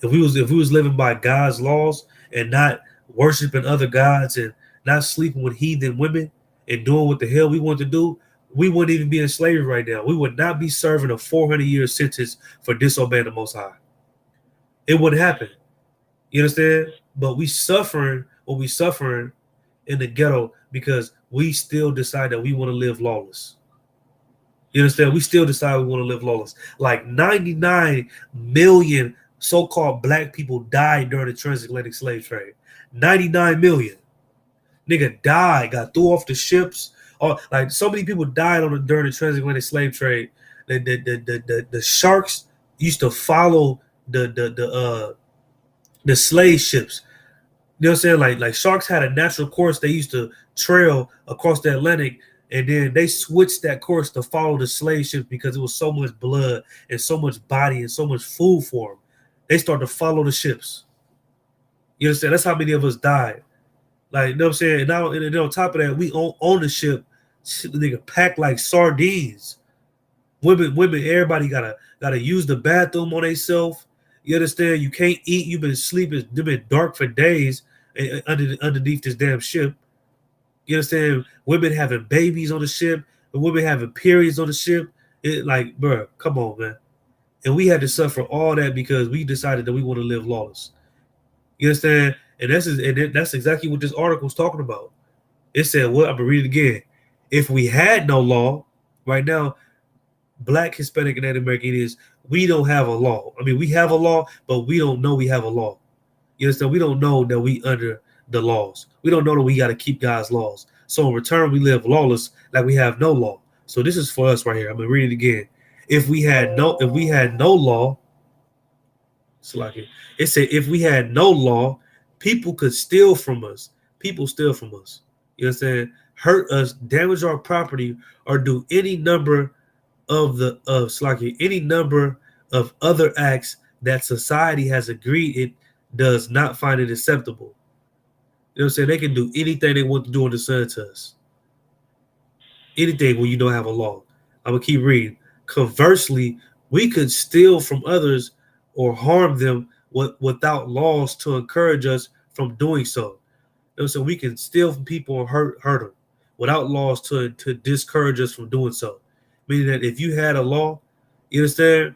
If we was living by God's laws and not worshiping other gods and not sleeping with heathen women and doing what the hell we want to do, we wouldn't even be in slavery right now. We would not be serving a 400-year sentence for disobeying the Most High. It wouldn't happen. You understand? But we suffering in the ghetto because we still decide that we want to live lawless. You understand? We still decide we want to live lawless. Like 99 million so-called black people died during the transatlantic slave trade. 99 million. Nigga died, got threw off the ships. Or like so many people died during the transatlantic slave trade. The sharks used to follow the slave ships. You know what I'm saying? Like sharks had a natural course they used to trail across the Atlantic, and then they switched that course to follow the slave ships because it was so much blood and so much body and so much food for them. They started to follow the ships. You understand? That's how many of us died. Like, you know what I'm saying? And now, and then on top of that, we own the ship. Nigga packed like sardines. Women, everybody gotta use the bathroom on themselves. You understand? You can't eat. You've been sleeping. You've been dark for days underneath this damn ship. You understand? Women having babies on the ship. And women having periods on the ship. It like, bro, come on, man. And we had to suffer all that because we decided that we want to live lawless. You understand? And that's exactly what this article is talking about. It said, well, I'm gonna read it again. If we had no law, right now, Black, Hispanic, and Native American Indians, we don't have a law. I mean, we have a law, but we don't know we have a law. You understand? We don't know that we under the laws. We don't know that we got to keep God's laws. So in return, we live lawless, like we have no law. So this is for us right here. I'm gonna read it again. If we had no law, it said if we had no law, people could steal from us. People steal from us. You understand? Hurt us, damage our property, or do any number of any number of other acts that society has agreed it does not find it acceptable. You know what I'm saying? They can do anything they want to do on the sun to us. Anything when you don't have a law. I'm gonna keep reading. Conversely, we could steal from others or harm them without laws to encourage us from doing so. You know, so we can steal from people and hurt them without laws to discourage us from doing so. Meaning that if you had a law, you understand,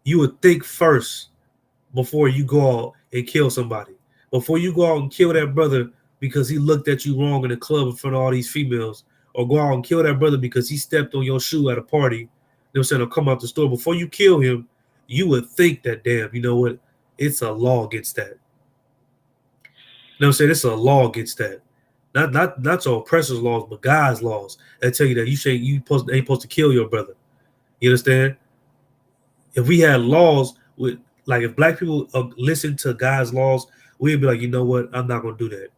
you would think first before you go out and kill somebody. Before you go out and kill that brother because he looked at you wrong in the club in front of all these females, or go out and kill that brother because he stepped on your shoe at a party, you know what I'm saying, or come out the store. Before you kill him, you would think that, damn, you know what? It's a law against that. You know what I'm saying? It's a law against that. Not your oppressor's laws, but God's laws that tell you that you ain't supposed to kill your brother. You understand? If we had laws with, like, if black people listen to God's laws, we'd be like, you know what? I'm not gonna do that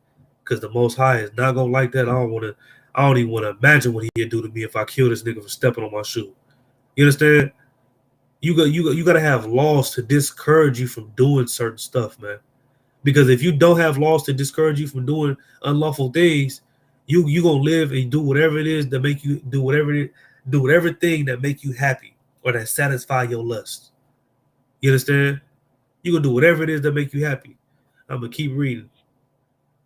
because the Most High is not gonna like that. I don't even want to imagine what he'd do to me if I kill this nigga for stepping on my shoe. You understand? You got to have laws to discourage you from doing certain stuff, man. Because if you don't have laws to discourage you from doing unlawful things, you gonna live and do whatever it is that make you do whatever thing that make you happy or that satisfy your lust. You understand? You gonna do whatever it is that make you happy. I'm gonna keep reading.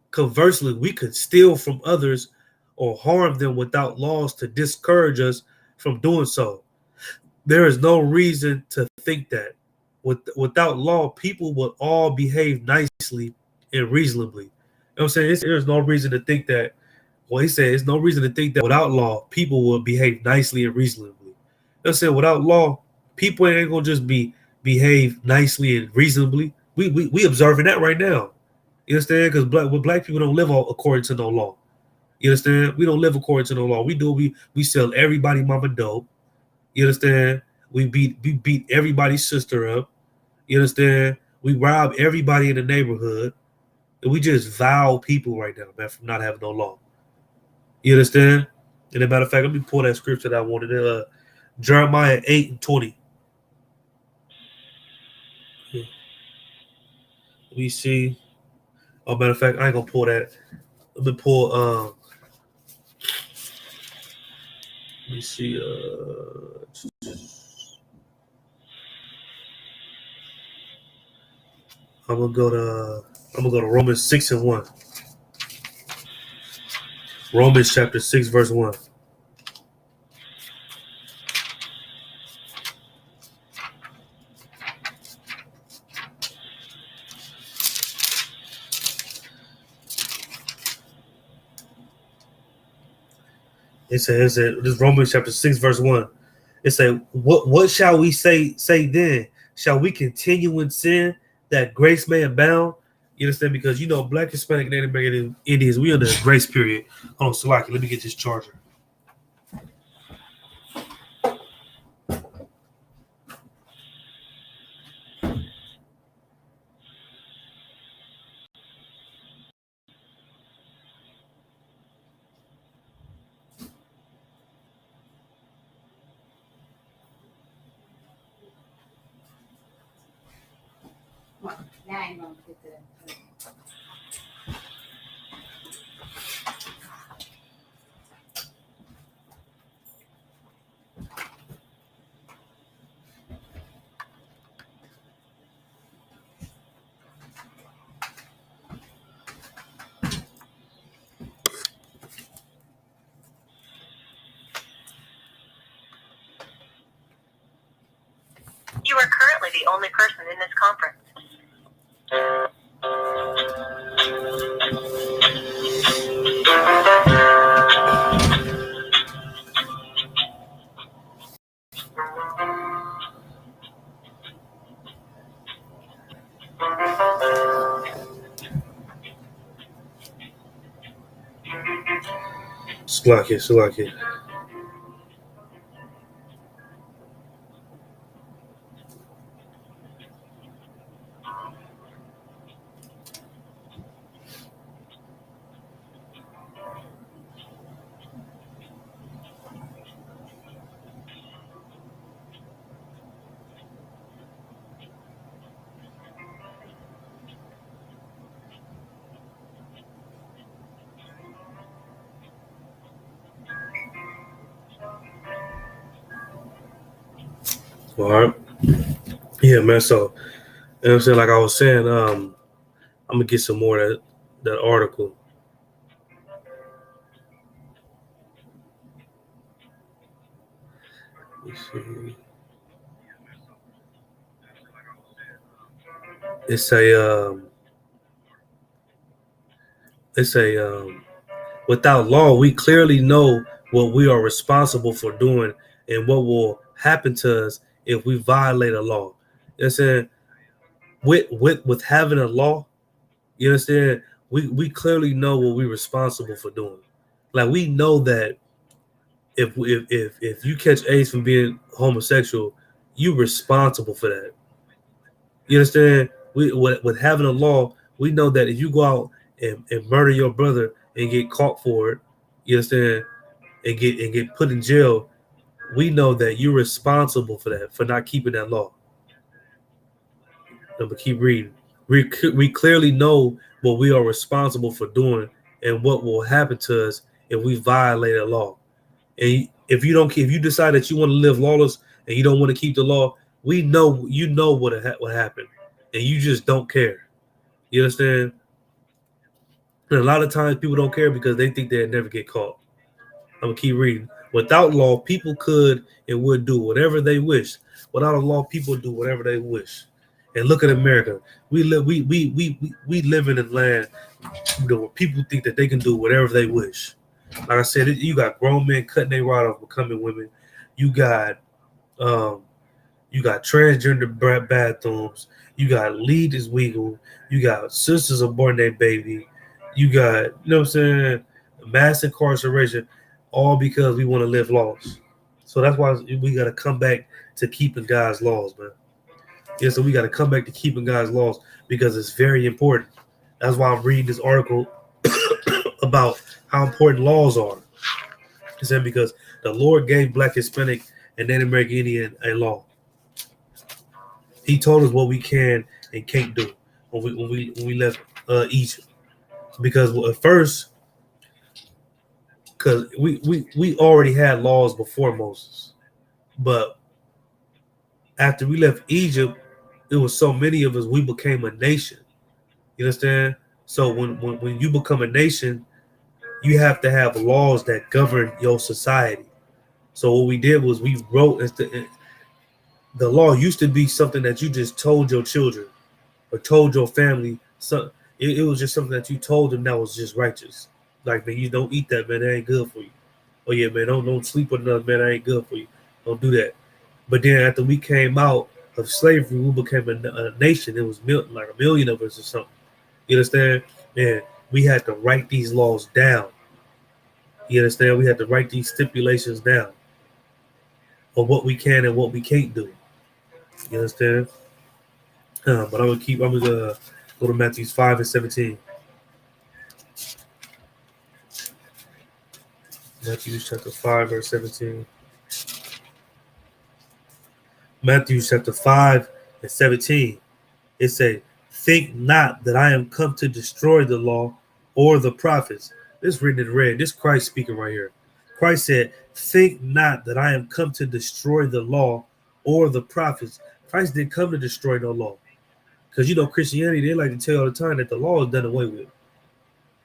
Conversely, we could steal from others or harm them without laws to discourage us from doing so. There is no reason to think that. Without law, people would all behave nicely and reasonably. You know what I'm saying? There's no reason to think that. Well, he said there's no reason to think that without law, people will behave nicely and reasonably. You know what I'm saying? Without law, people ain't gonna just behave nicely and reasonably. We observing that right now. You understand? Because black people don't live according to no law. You understand? We don't live according to no law. We sell everybody mama dope. You understand? We beat everybody's sister up. You understand? We rob everybody in the neighborhood. And we just vow people right now, man, from not having no law. You understand? And as a matter of fact, let me pull that scripture that I wanted. Jeremiah 8:20. We see. Oh, matter of fact, I ain't gonna pull that. Let me pull. Let me see. I'm gonna go to Romans 6:1. Romans chapter 6, verse 1. It says this Romans chapter 6, verse 1. It says, what shall we say then? Shall we continue in sin that grace may abound? You understand? Because Black, Hispanic, Native American Indians, we under a grace period. Hold on, Salaki, let me get this charger. Now I'm gonna put the. You are currently the only person in this conference. Salaki. All right. Yeah, man. So, I'm saying, like I was saying, I'm gonna get some more of that article. Let's see. It's a without law, we clearly know what we are responsible for doing and what will happen to us if we violate a law. You understand? With having a law, you understand? We clearly know what we're responsible for doing. Like, we know that if you catch AIDS from being homosexual, you're responsible for that. You understand? With having a law, we know that if you go out and murder your brother and get caught for it, you understand, and get put in jail, we know that you're responsible for that, for not keeping that law. But keep reading. We clearly know what we are responsible for doing and what will happen to us if we violate a law. And if you decide that you want to live lawless and you don't want to keep the law, we know what happened, and you just don't care. You understand? And a lot of times people don't care because they think they'll never get caught. I'm gonna keep reading. Without law, people could and would do whatever they wish. Without a law, people do whatever they wish. And look at America. We live in a land where people think that they can do whatever they wish. Like I said, you got grown men cutting their right off, becoming women. You got transgender bathrooms. You got leaders wiggle. You got sisters aborting their baby. You got, what I'm saying, mass incarceration, all because we want to live laws. So that's why we got to come back to keeping God's laws, man. Yeah, so we got to come back to keeping God's laws because it's very important. That's why I'm reading this article about how important laws are. It's because the Lord gave Black, Hispanic, and Native American Indian a law. He told us what we can and can't do when we left Egypt. Because at first, because we already had laws before Moses, but after we left Egypt, there was so many of us, we became a nation. You understand? So when you become a nation, you have to have laws that govern your society. So what we did was we wrote the law used to be something that you just told your children or told your family. So it was just something that you told them that was just righteous. Like, man, you don't eat that, man. That ain't good for you. Oh yeah, man, don't sleep with another man. That ain't good for you. Don't do that. But then after we came out of slavery, we became a nation. It was like a million of us or something. You understand? And we had to write these laws down. You understand? We had to write these stipulations down of what we can and what we can't do. You understand? But I'm gonna go to Matthew 5:17. Matthew chapter 5, verse 17. Matthew chapter 5 and 17. It say, "Think not that I am come to destroy the law or the prophets." This written in red. This Christ speaking right here. Christ said, "Think not that I am come to destroy the law or the prophets." Christ didn't come to destroy no law. Because Christianity, they like to tell you all the time that the law is done away with.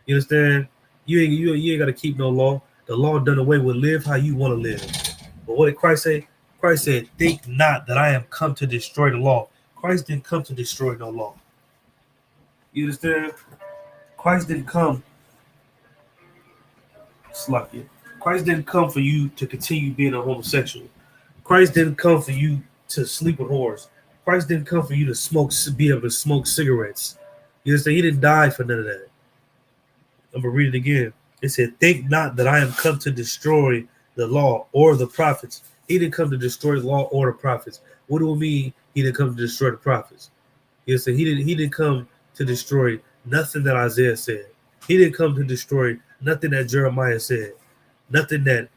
You understand? You ain't gotta keep no law. The law done away with. Live how you want to live. But what did Christ say? Christ said, "Think not that I am come to destroy the law." Christ didn't come to destroy no law. You understand? Christ didn't come. Christ didn't come for you to continue being a homosexual. Christ didn't come for you to sleep with whores. Christ didn't come for you to be able to smoke cigarettes. You understand? He didn't die for none of that. I'm gonna read it again. It said, "Think not that I am come to destroy the law or the prophets." He didn't come to destroy the law or the prophets. What do it mean? He didn't come to destroy the prophets. You understand? He didn't come to destroy nothing that Isaiah said. He didn't come to destroy nothing that Jeremiah said. Nothing that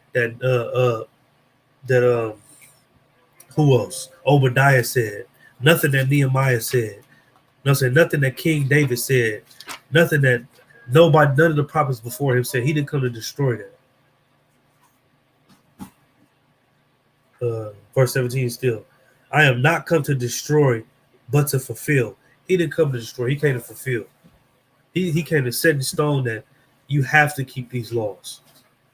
who else? Obadiah said. Nothing that Nehemiah said. Nothing that King David said. Nothing that none of the prophets before him said. He didn't come to destroy that. Verse 17 still. "I am not come to destroy, but to fulfill." He didn't come to destroy. He came to fulfill. He came to set in stone that you have to keep these laws.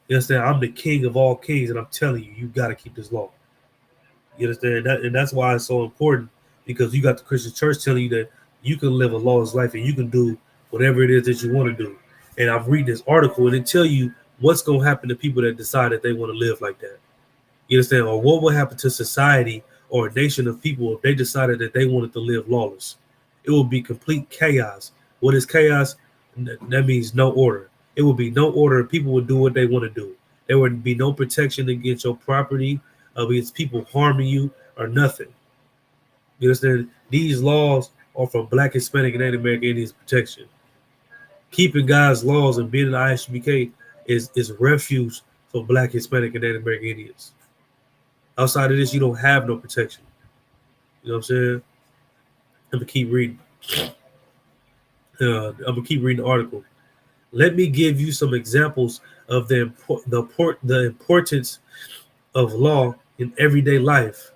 You understand? I'm the king of all kings, and I'm telling you, you got to keep this law. You understand? And that's why it's so important, because you got the Christian church telling you that you can live a lawless life and you can do whatever it is that you want to do. And I'm reading this article, and it tell you what's going to happen to people that decide that they want to live like that. You understand? Or what will happen to society or a nation of people if they decided that they wanted to live lawless? It will be complete chaos. What is chaos? That means no order. It will be no order. People will do what they want to do. There would be no protection against your property, against people harming you or nothing. You understand? These laws are for Black, Hispanic, and Native American Indians protection. Keeping God's laws and being in the ISBK is refuge for Black, Hispanic, and Native American Indians. Outside of this, you don't have no protection. You know what I'm saying? I'm gonna keep reading. I'm gonna keep reading the article. "Let me give you some examples of the importance of law in everyday life."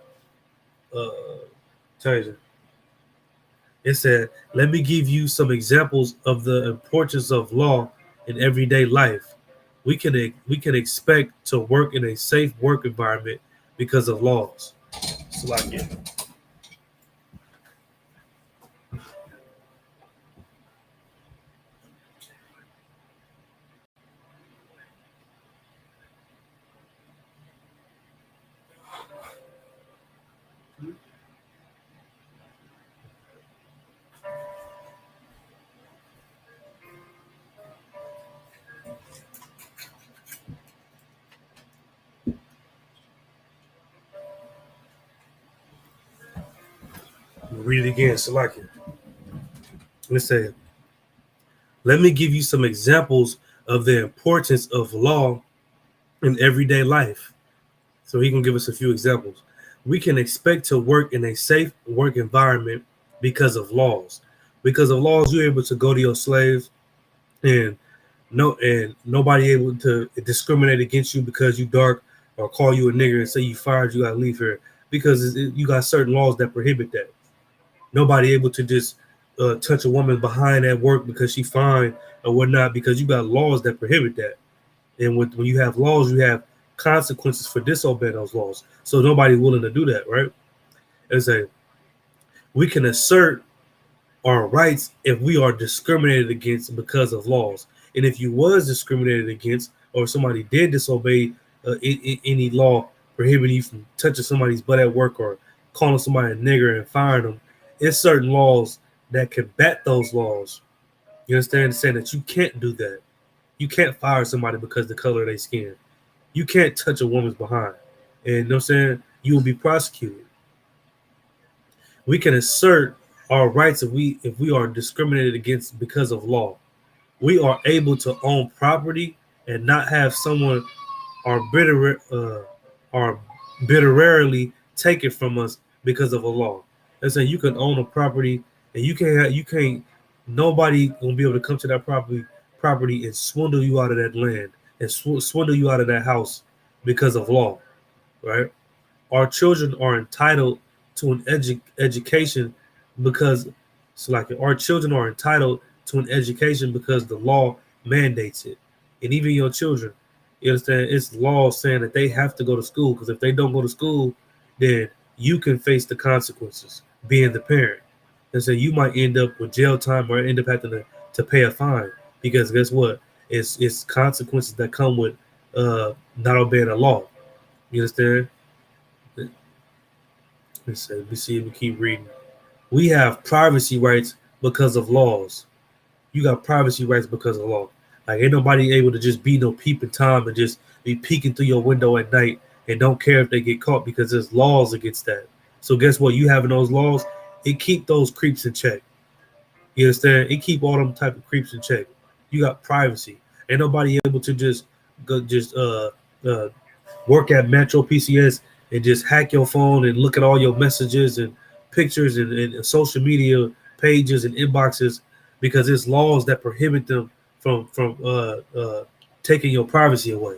It said, "Let me give you some examples of the importance of law in everyday life. We can expect to work in a safe work environment because of laws." So like, yeah. Read it again, Salakia. Let's say, "Let me give you some examples of the importance of law in everyday life." So he gonna give us a few examples. "We can expect to work in a safe work environment because of laws. Because of laws, you're able to go to your slaves and nobody able to discriminate against you because you dark or call you a nigger and say you fired, you gotta leave here, because you got certain laws that prohibit that. Nobody able to just touch a woman behind at work because she fine or whatnot, because you got laws that prohibit that. And when you have laws, you have consequences for disobeying those laws. So nobody's willing to do that, right? It's a we can assert our rights if we are discriminated against because of laws. And if you was discriminated against, or somebody did disobey any law prohibiting you from touching somebody's butt at work or calling somebody a nigger and firing them, it's certain laws that combat those laws. You understand? Saying that you can't do that. You can't fire somebody because of the color of their skin. You can't touch a woman's behind. And you know what I'm saying? You will be prosecuted. We can assert our rights if we are discriminated against because of law. We are able to own property and not have someone arbitrarily take it from us because of a law. Let's say you can own a property and you can't nobody gonna be able to come to that property and swindle you out of that land and swindle you out of that house because of law, right? Our children are entitled to an education because our children are entitled to an education because the law mandates it. And even your children, you understand, it's law saying that they have to go to school, because if they don't go to school, then you can face the consequences being the parent. And so you might end up with jail time or end up having to pay a fine, because guess what? It's consequences that come with not obeying the law. You understand? Let's see if we keep reading. We have privacy rights because of laws. You got privacy rights because of law. Like, ain't nobody able to just be no peeping Tom and just be peeking through your window at night and don't care if they get caught, because there's laws against that. So guess what? You having those laws, it keep those creeps in check. You understand? It keep all them type of creeps in check. You got privacy. Ain't nobody able to just work at Metro PCS and just hack your phone and look at all your messages and pictures and social media pages and inboxes, because there's laws that prohibit them from taking your privacy away.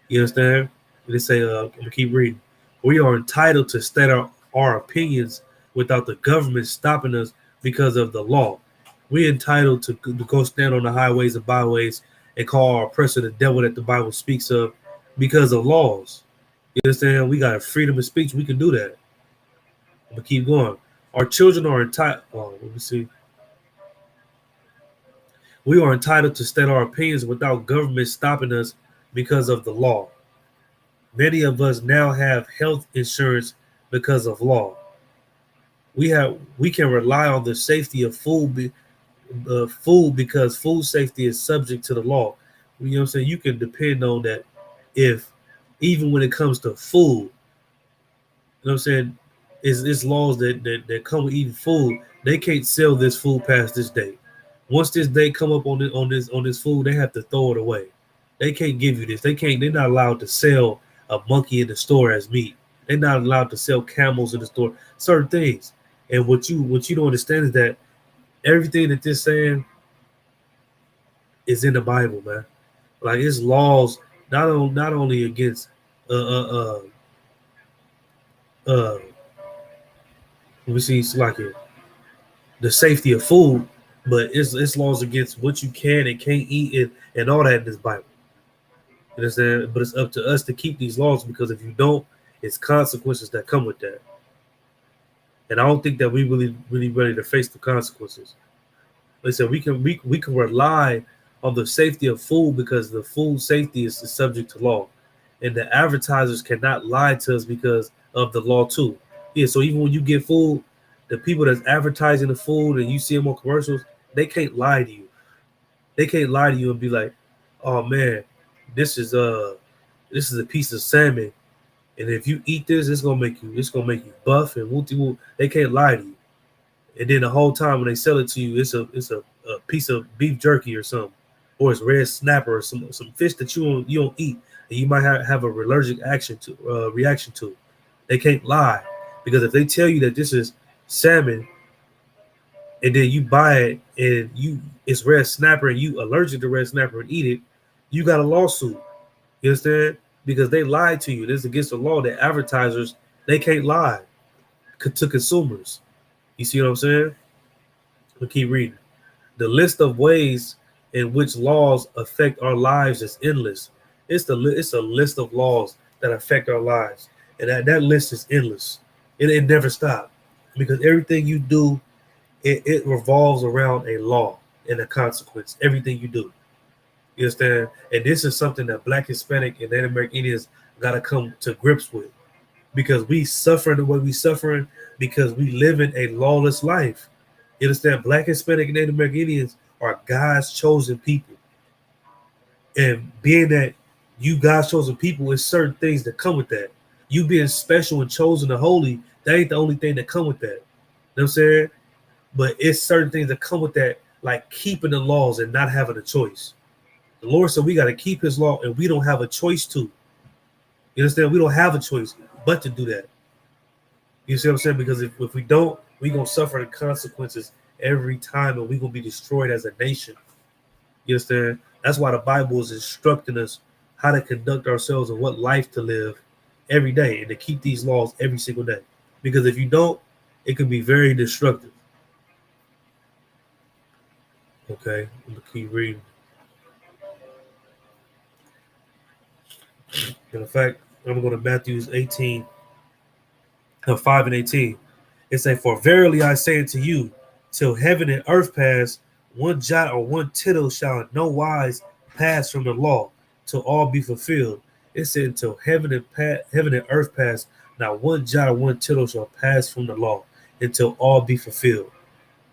You understand? They say, I'm gonna keep reading. We are entitled to state our opinions without the government stopping us because of the law. We're entitled to go stand on the highways and byways and call our oppressor the devil that the Bible speaks of because of laws. You understand? We got freedom of speech. We can do that. I'm gonna keep going. Our children are entitled. Oh, let me see. We are entitled to state our opinions without government stopping us because of the law. Many of us now have health insurance because of law. We can rely on the safety of food because food safety is subject to the law. You know what I'm saying? You can depend on that. If even when it comes to food, you know what I'm saying? It's laws that come with eating food. They can't sell this food past this date. Once this date come up on this food, they have to throw it away. They can't give you this. They're not allowed to sell a monkey in the store as meat. They're not allowed to sell camels in the store. Certain things. And what you don't understand is that everything that this saying is in the Bible, man. Like, it's laws not only against let me see, it's like the safety of food, but it's laws against what you can and can't eat and all that in this Bible. You understand? But it's up to us to keep these laws, because if you don't, it's consequences that come with that. And I don't think that we really ready to face the consequences. Like I said, we can rely on the safety of food because the food safety is subject to law, and the advertisers cannot lie to us because of the law too. Yeah, so even when you get food, the people that's advertising the food and you see them on commercials, they can't lie to you. They can't lie to you and be like, "Oh man, this is a piece of salmon, and if you eat this, it's gonna make you buff and wooty woo." They can't lie to you. And then the whole time when they sell it to you, it's a piece of beef jerky or something, or it's red snapper or some fish that you don't eat, and you might have a allergic reaction to. They can't lie, because if they tell you that this is salmon, and then you buy it and it's red snapper and you allergic to red snapper and eat it, you got a lawsuit. You understand? Because they lied to you. This is against the law that advertisers, they can't lie to consumers. You see what I'm saying? We'll keep reading. The list of ways in which laws affect our lives is endless. It's a list of laws that affect our lives, and that list is endless. It never stops because everything you do, it revolves around a law and a consequence. Everything you do, you understand? And this is something that Black, Hispanic, and Native American Indians got to come to grips with because we suffer the way we suffering because we live in a lawless life. You understand? Black, Hispanic, and Native American Indians are God's chosen people. And being that you God's chosen people, is certain things that come with that. You being special and chosen and holy, that ain't the only thing that come with that. You know what I'm saying? But it's certain things that come with that, like keeping the laws and not having a choice. The Lord said we got to keep his law and we don't have a choice to. You understand? We don't have a choice but to do that. You see what I'm saying? Because if we don't, we're going to suffer the consequences every time and we're going to be destroyed as a nation. You understand? That's why the Bible is instructing us how to conduct ourselves and what life to live every day and to keep these laws every single day. Because if you don't, it can be very destructive. Okay, I'm going to keep reading. In fact, I'm going to Matthew 18, 5 and 18. It says, "For verily I say unto you, till heaven and earth pass, one jot or one tittle shall in no wise pass from the law, till all be fulfilled." It said, "Until heaven and earth pass, not one jot or one tittle shall pass from the law, until all be fulfilled."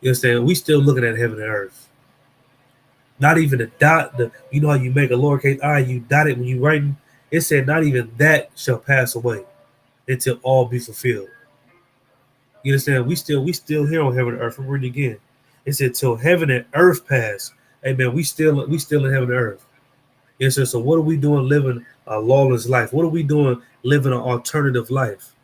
You understand? We still looking at heaven and earth. Not even the dot. You know how you make a lowercase I, you dot it when you writing. It said, "Not even that shall pass away, until all be fulfilled." You understand? We still here on heaven and earth. I'm reading again. It said, "Till heaven and earth pass." Hey man, we still in heaven and earth. Yes, sir. So what are we doing living a lawless life? What are we doing living an alternative life?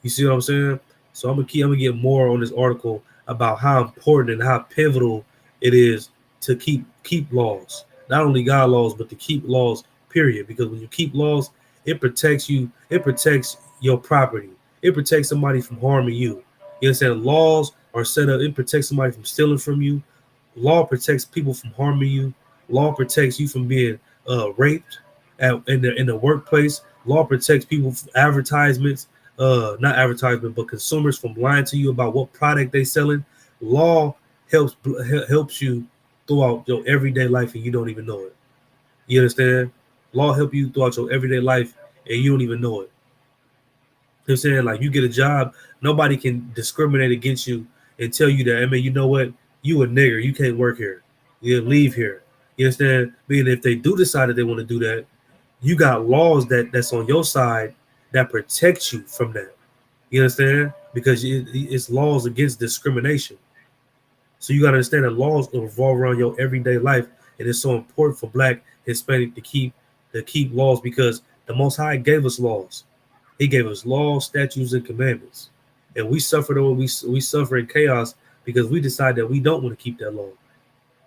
You see what I'm saying? So I'm gonna get more on this article about how important and how pivotal it is to keep laws. Not only God laws, but to keep laws, period. Because when you keep laws, it protects you, it protects your property. It protects somebody from harming you. You understand? Laws are set up, it protects somebody from stealing from you. Law protects people from harming you. Law protects you from being raped in the workplace. Law protects people from advertisements, not advertisement, but consumers from lying to you about what product they selling. Law helps you throughout your everyday life and you don't even know it. You understand? Law help you throughout your everyday life and you don't even know it. You know what I'm saying? Like you get a job, nobody can discriminate against you and tell you that, I mean, you know what? You a nigger, you can't work here. You leave here. You understand? Meaning if they do decide that they want to do that, you got laws that's on your side that protect you from that. You understand? Because it's laws against discrimination. So you got to understand that laws revolve around your everyday life, and it's so important for Black, Hispanic to keep laws because the Most High gave us laws. He gave us laws, statutes, and commandments, and we suffer we suffer in chaos because we decide that we don't want to keep that law.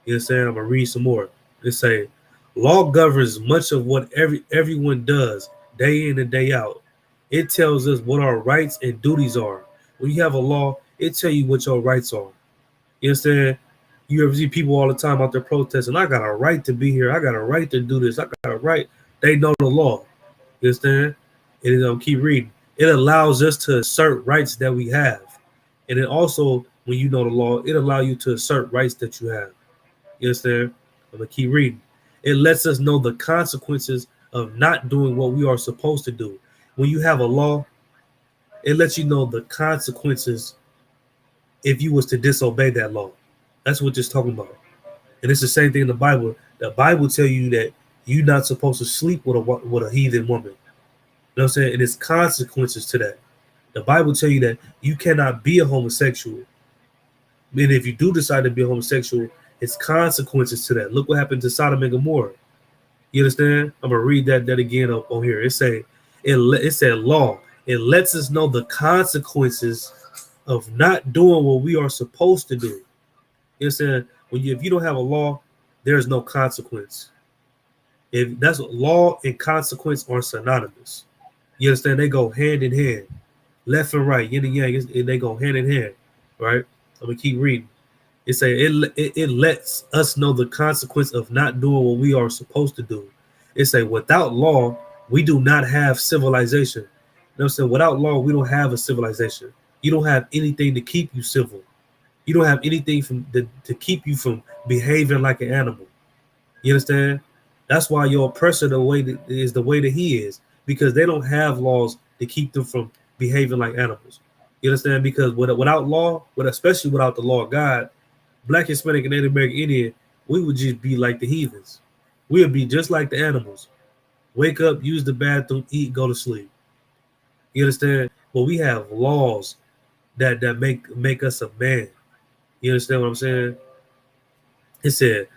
You understand? I'm gonna read some more. It say, "Law governs much of what everyone does day in and day out. It tells us what our rights and duties are. When you have a law, it tell you what your rights are. You understand? You ever see people all the time out there protesting, I got a right to be here. I got a right to do this. I got a right. They know the law. You understand? And keep reading. It allows us to assert rights that we have. And it also, when you know the law, it allows you to assert rights that you have. You understand? I'm going to keep reading. It lets us know the consequences of not doing what we are supposed to do. When you have a law, it lets you know the consequences if you was to disobey that law. That's what it's talking about. And it's the same thing in the Bible. The Bible tell you that you're not supposed to sleep with a heathen woman. You know what I'm saying? And there's consequences to that. The Bible tell you that you cannot be a homosexual. I mean, if you do decide to be a homosexual, it's consequences to that. Look what happened to Sodom and Gomorrah. You understand? I'm gonna read that again up on here. It said law. It lets us know the consequences of not doing what we are supposed to do. You understand? If you don't have a law, there's no consequence. If that's what law and consequence are synonymous. You understand? They go hand in hand, left and right, yin and yang. They go hand in hand, right? I'm gonna keep reading. It lets us know the consequence of not doing what we are supposed to do. It's a without law, we do not have civilization. You know what I'm saying? Without law, we don't have a civilization. You don't have anything to keep you civil. You don't have anything to keep you from behaving like an animal. You understand? That's why your oppressor is the way that he is, because they don't have laws to keep them from behaving like animals. You understand? Because without law, especially without the law of God, Black, Hispanic, and Native American Indian, we would just be like the heathens. We would be just like the animals. Wake up, use the bathroom, eat, go to sleep. You understand? But we have laws that make us a man. You understand what I'm saying? It said,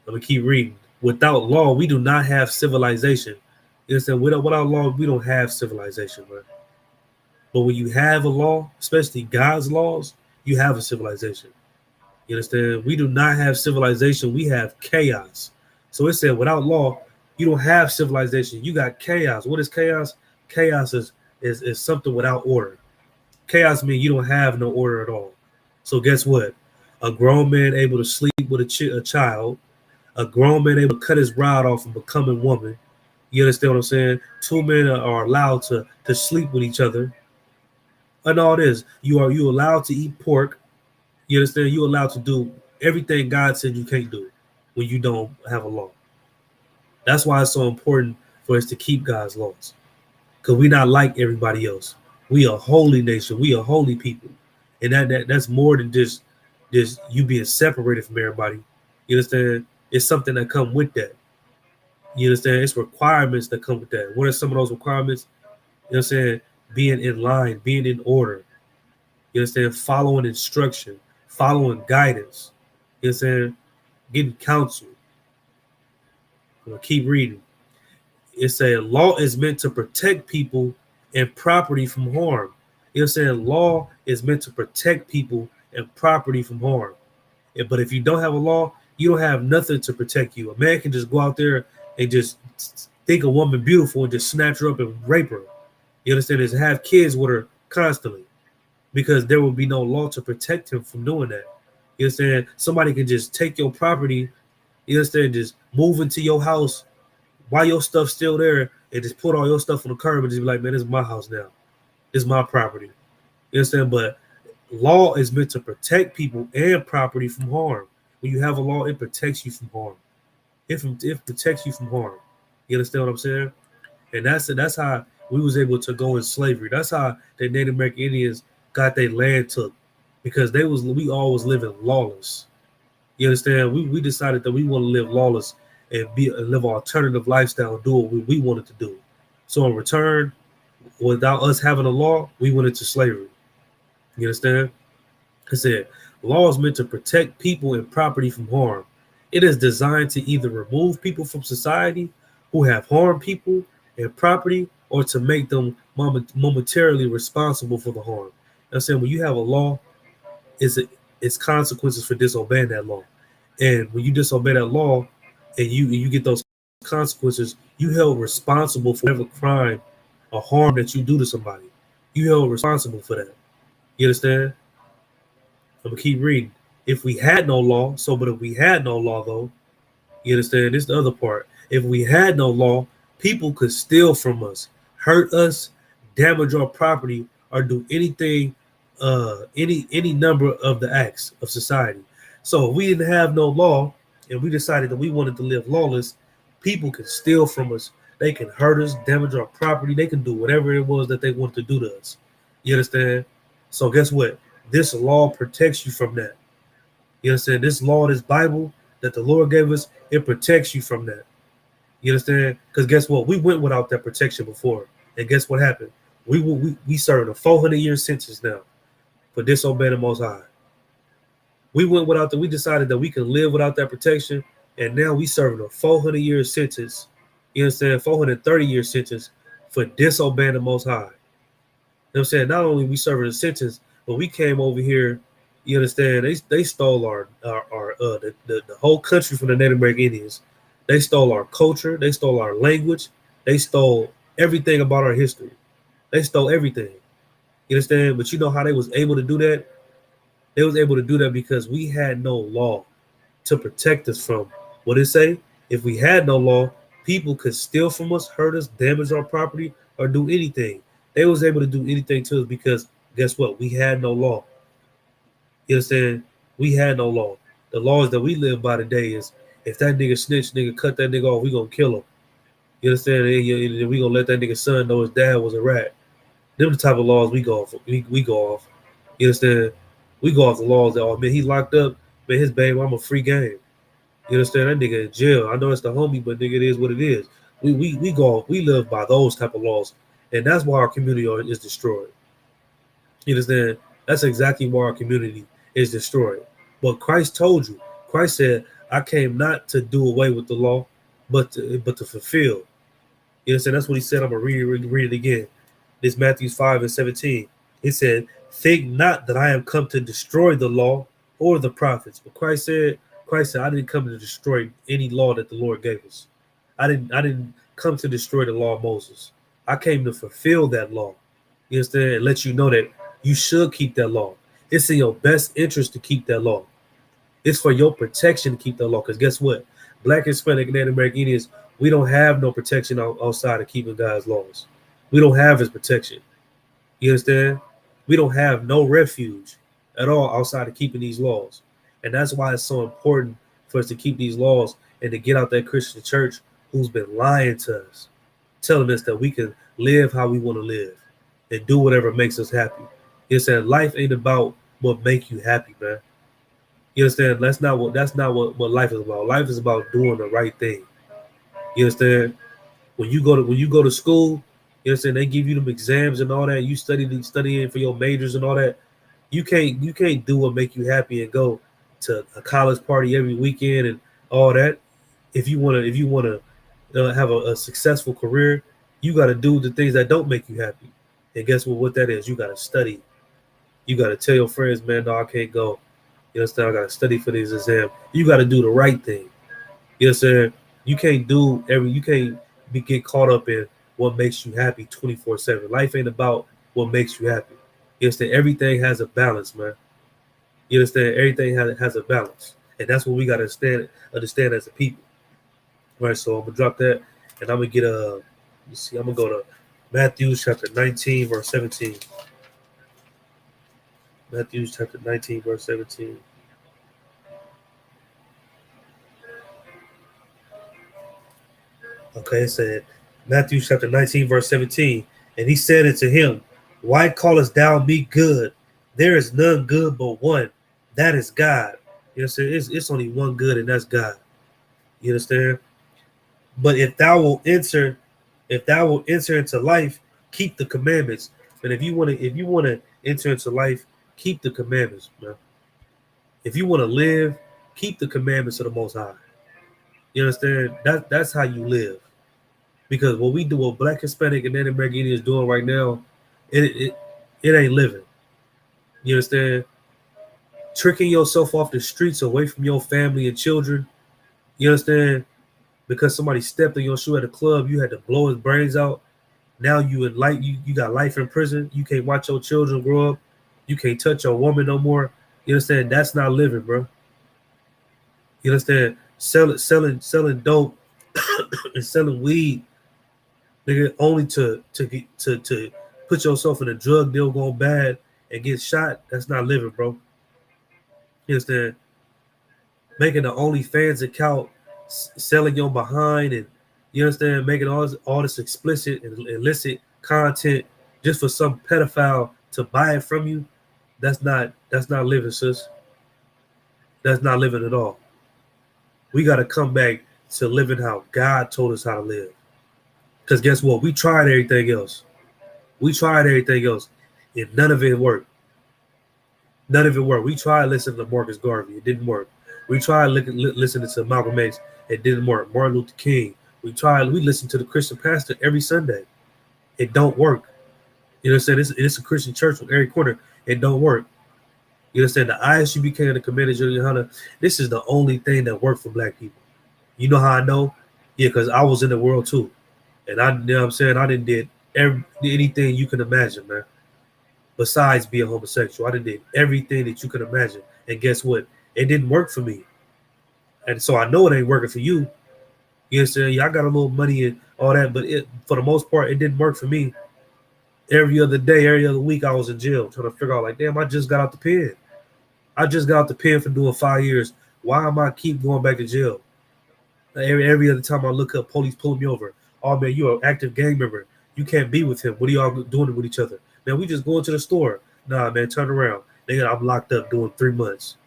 let me keep reading. Without law, we do not have civilization. You understand? Without law, we don't have civilization, bro. But when you have a law, especially God's laws, you have a civilization. You understand? We do not have civilization. We have chaos. So it said, without law, you don't have civilization. You got chaos. What is chaos? Chaos is something without order. Chaos means you don't have no order at all. So guess what? A grown man able to sleep with a child, a grown man able to cut his rod off and become a woman. You understand what I'm saying? Two men are allowed to sleep with each other. And all this, you allowed to eat pork. You understand? You allowed to do everything God said you can't do when you don't have a law. That's why it's so important for us to keep God's laws, because we're not like everybody else. We a holy nation. We a holy people, and that's more than just you being separated from everybody. You understand? It's something that come with that. You understand? It's requirements that come with that. What are some of those requirements? You know what I'm saying? Being in line, being in order. You understand? Following instruction, following guidance. You understand? Getting counsel. I'm gonna keep reading. It says law is meant to protect people and property from harm. You know what I'm saying? Law is meant to protect people and property from harm. But if you don't have a law, you don't have nothing to protect you. A man can just go out there and just think a woman beautiful and just snatch her up and rape her. You understand? Is have kids with her constantly, because there will be no law to protect him from doing that. You understand? Somebody can just take your property. You understand? Just move into your house while your stuff's still there and just put all your stuff on the curb and just be like, man, this is my house now. This is my property. You understand? But law is meant to protect people and property from harm. When you have a law, it protects you from harm. It protects you from harm. You understand what I'm saying? And that's how we was able to go in slavery. That's how the Native American Indians got their land took, because we all was living lawless. You understand? We decided that we want to live lawless and live an alternative lifestyle and do what we wanted to do. So in return, without us having a law, we went into slavery. You understand? I said, law is meant to protect people and property from harm. It is designed to either remove people from society who have harmed people and property, or to make them momentarily responsible for the harm. I'm saying, when you have a law, it's consequences for disobeying that law. And when you disobey that law and you get those consequences, you held responsible for whatever crime or harm that you do to somebody. You held responsible for that. You understand? I'm gonna keep reading. If we had no law, but if we had no law though, you understand? This is the other part. If we had no law, people could steal from us, hurt us, damage our property, or do anything, any number of the acts of society. So if we didn't have no law and we decided that we wanted to live lawless, people can steal from us. They can hurt us, damage our property. They can do whatever it was that they wanted to do to us. You understand? So guess what? This law protects you from that. You understand? This law, this Bible that the Lord gave us, it protects you from that. You understand? Because guess what? We went without that protection before. And guess what happened? We served a 400-year sentence now for disobeying the Most High. We went without we decided that we could live without that protection, and now we serving a 400-year sentence. You understand? 430-year sentence for disobeying the Most High. You know what I'm saying? Not only we serving a sentence, but we came over here. You understand? They stole the whole country from the Native American Indians. They stole our culture. They stole our language. They stole everything about our history. They stole everything. You understand? But you know how they was able to do that? They was able to do that because we had no law to protect us from what it say. If we had no law, people could steal from us, hurt us, damage our property, or do anything. They was able to do anything to us because guess what? We had no law. You understand? We had no law. The laws that we live by today is if that nigga snitch, nigga cut that nigga off, we gonna kill him. You understand? And we gonna let that nigga son know his dad was a rat. Them the type of laws we go off. We go off. You understand? We go off the laws that, oh man, he locked up. Man, his baby, I'm a free game. You understand? That nigga in jail. I know it's the homie, but nigga, it is what it is. We go off. We live by those type of laws, and that's why our community is destroyed. You understand? That's exactly why our community is destroyed. But Christ told you. Christ said, "I came not to do away with the law, but to fulfill." You understand? That's what he said. I'm gonna read it again. This Matthew 5:17. He said, "Think not that I am come to destroy the law or the prophets." But Christ said, I didn't come to destroy any law that the Lord gave us. I didn't come to destroy the law of Moses. I came to fulfill that law. You understand? And let you know that you should keep that law. It's in your best interest to keep that law. It's for your protection to keep that law. Because guess what? Black, Hispanic, and Native American Indians, we don't have no protection outside of keeping God's laws. We don't have his protection. You understand? We don't have no refuge at all outside of keeping these laws. And that's why it's so important for us to keep these laws and to get out that Christian church who's been lying to us, telling us that we can live how we want to live and do whatever makes us happy. You understand? Life ain't about what make you happy, man. You understand? That's not what life is about. Life is about doing the right thing. You understand? When you go to school, you understand, they give you them exams and all that. You studying for your majors and all that. You can't do what make you happy and go to a college party every weekend and all that. If you wanna have a successful career, you got to do the things that don't make you happy. And guess what that is? You got to study. You got to tell your friends, man, no, I can't go. You understand? I got to study for these exams. You got to do the right thing. You understand? You can't get caught up in what makes you happy 24/7. Life ain't about what makes you happy. You understand? Everything has a balance, man. You understand? Everything has a balance. And that's what we got to understand as a people. All right, so I'm going to drop that. And I'm going to get I'm going to go to Matthew chapter 19, verse 17. Matthew chapter 19, verse 17. Okay, it said, Matthew chapter 19, verse 17. And he said unto him, "Why callest thou me good? There is none good but one, that is God." You understand? It's only one good, and that's God. You understand? But if thou will enter into life, keep the commandments. But if you want to enter into life, keep the commandments, man. If you want to live, keep the commandments of the Most High. You understand? That's how you live. Because what we do, what Black, Hispanic, and Native American Indians doing right now, it ain't living. You understand? Tricking yourself off the streets away from your family and children. You understand? Because somebody stepped on your shoe at a club, you had to blow his brains out. Now you got life in prison. You can't watch your children grow up. You can't touch your woman no more. You understand? That's not living, bro. You understand? Selling dope and selling weed, nigga, only to put yourself in a drug deal going bad and get shot. That's not living, bro. You understand? Making the OnlyFans account, selling your behind, and you understand, making all this explicit and illicit content just for some pedophile to buy it from you. That's not living, sis. That's not living at all. We got to come back to living how God told us how to live. Because guess what? We tried everything else. And none of it worked. We tried listening to Marcus Garvey. It didn't work. We tried listening to Malcolm X. It didn't work. Martin Luther King. We listened to the Christian pastor every Sunday. It don't work. You know what I'm saying? It's a Christian church on every corner. It don't work. You understand? The ISUBK and the Commander Julian Hunter, this is the only thing that worked for Black people. You know how I know? Yeah, because I was in the world too. And you know what I'm saying? I didn't did anything you can imagine, man. besides being homosexual. I did everything that you could imagine. And guess what? It didn't work for me. And so I know it ain't working for you. You understand? Yeah, I got a little money and all that, but for the most part, it didn't work for me. Every other day, every other week, I was in jail trying to figure out, like, damn, I just got out the pen. I just got out the pen for doing 5 years. Why am I keep going back to jail? Every other time I look up, police pulling me over. Oh, man, you're an active gang member. You can't be with him. What are y'all doing with each other? Man, we just going to the store. Nah, man, turn around. Nigga, I'm locked up doing 3 months,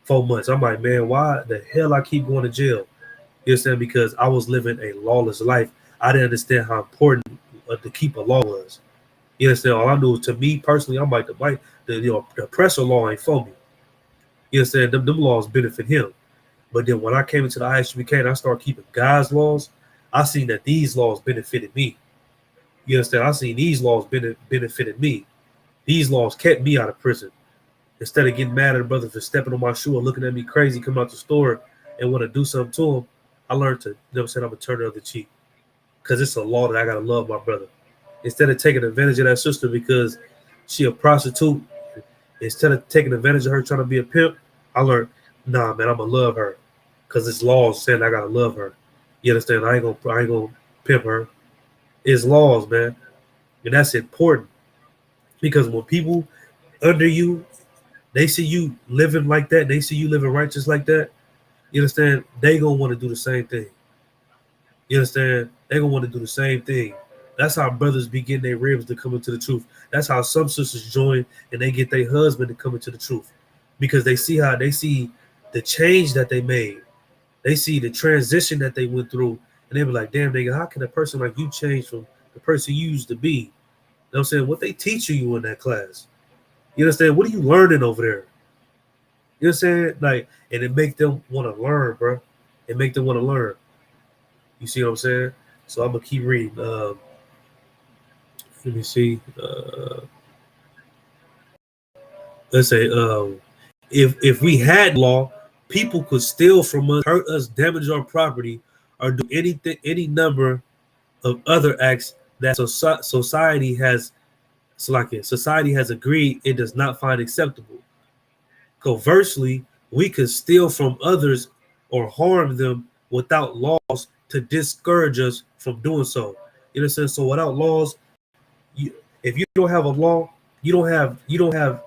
4 months. I'm like, man, why the hell I keep going to jail? You understand? Because I was living a lawless life. I didn't understand how important to keep a law was. You understand? All I knew was, to me personally, I'm like, the oppressor law ain't for me. You understand? Them laws benefit him. But then when I came into the ISUPK and I started keeping God's laws, I seen that these laws benefited me. You understand? I seen these laws benefited me. These laws kept me out of prison. Instead of getting mad at a brother for stepping on my shoe or looking at me crazy, coming out the store and want to do something to him, I learned to, you know what I'm saying, I'm going to turn the other cheek. Because it's a law that I got to love my brother. Instead of taking advantage of that sister because she a prostitute, instead of taking advantage of her trying to be a pimp, I learned, nah, man, I'm going to love her. Because it's laws saying I got to love her. You understand? I ain't gonna pimp her. It's laws, man. And that's important. Because when people under you, they see you living like that, they see you living righteous like that, you understand? They gonna want to do the same thing. You understand? They gonna want to do the same thing. That's how brothers be getting their ribs to come into the truth. That's how some sisters join and they get their husband to come into the truth. Because they see the change that they made. They see the transition that they went through, and they be like, damn, nigga, how can a person like you change from the person you used to be? You know what I'm saying? What they teaching you in that class? You understand? What are you learning over there? You know what I'm saying? Like, and it make them want to learn, bro. It make them want to learn. You see what I'm saying? So I'm going to keep reading. Let me see. Let's say, if we had law, people could steal from us, hurt us, damage our property, or do any number of other acts that society has agreed it does not find acceptable. Conversely, we could steal from others or harm them without laws to discourage us from doing so. You know what I'm saying? So without laws, if you don't have a law, you don't have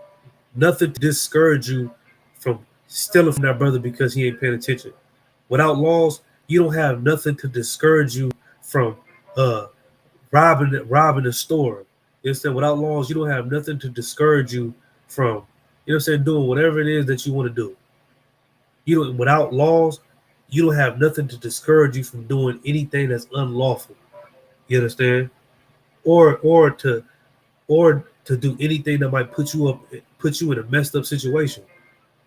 nothing to discourage you from stealing from that brother because he ain't paying attention. Without laws, you don't have nothing to discourage you from robbing the store. You understand? Without laws, you don't have nothing to discourage you from, you know what I'm saying, doing whatever it is that you want to do. Without laws, you don't have nothing to discourage you from doing anything that's unlawful. You understand? Or to do anything that might put you in a messed up situation.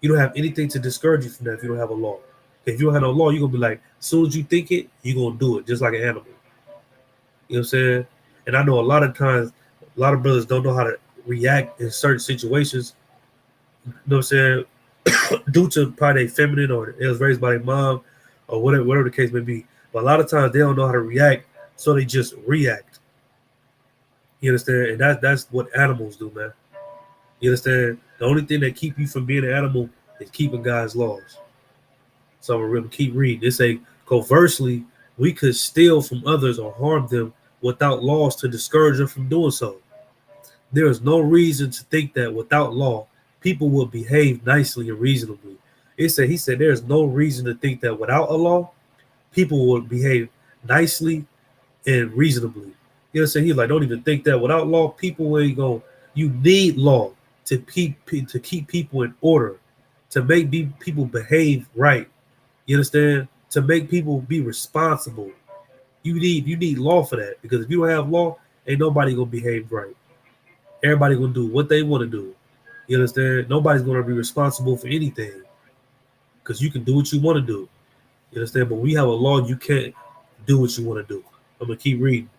You don't have anything to discourage you from that if you don't have a law. If you don't have no law, you're going to be like, as soon as you think it, you're going to do it, just like an animal. You know what I'm saying? And I know a lot of times, a lot of brothers don't know how to react in certain situations. You know what I'm saying? Due to probably their feminine, or it was raised by their mom, or whatever the case may be. But a lot of times they don't know how to react, so they just react. You understand? And that's what animals do, man. You understand? The only thing that keep you from being an animal is keeping God's laws. So I'm going to keep reading. They say, conversely, we could steal from others or harm them without laws to discourage them from doing so. There is no reason to think that without law, people will behave nicely and reasonably. He said there's no reason to think that without a law, people will behave nicely and reasonably. You know what I'm saying? He's like, don't even think that without law, people ain't going. You need law to keep people in order, to make people behave right. You understand? To make people be responsible. You need law for that, because if you don't have law, ain't nobody gonna behave right. Everybody gonna do what they want to do. You understand? Nobody's gonna be responsible for anything, because you can do what you want to do. You understand? But we have a law, you can't do what you want to do. I'm gonna keep reading.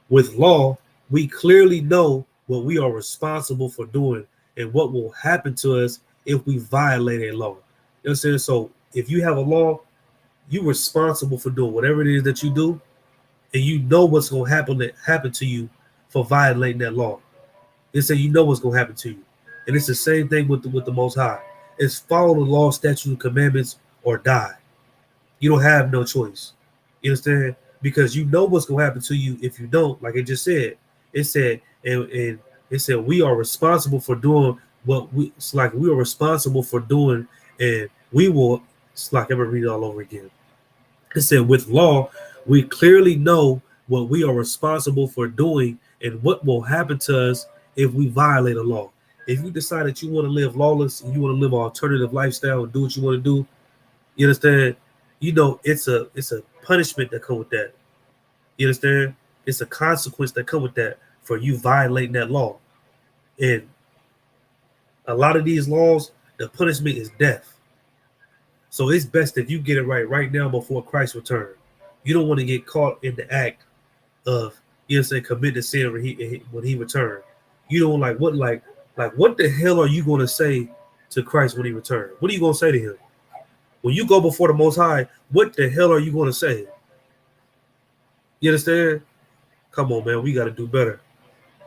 With law, we clearly know what we are responsible for doing and what will happen to us if we violate a law. You know what I'm saying? So if you have a law, you're responsible for doing whatever it is that you do, and you know what's going to happen to you for violating that law. You know It said you know what's gonna happen to you, and it's the same thing with the Most High. It's follow the law, statute, and commandments, or die. You don't have no choice. You understand? Because you know what's gonna happen to you if you don't. Like it just said, it said, and it said we are responsible for doing what we. It's like we are responsible for doing, and we will. It's like I'm gonna read it all over again. It said, with law, we clearly know what we are responsible for doing and what will happen to us if we violate a law. If you decide that you want to live lawless and you want to live an alternative lifestyle and do what you want to do, you understand? You know, it's a punishment that comes with that. You understand? It's a consequence that comes with that for you violating that law. And a lot of these laws, the punishment is death. So it's best if you get it right now before Christ return. You don't want to get caught in the act of, you know, say committing sin when he returned. You don't like what the hell are you going to say to Christ when he returns? What are you going to say to him? When you go before the Most High, what the hell are you going to say? You understand? Come on, man. We got to do better.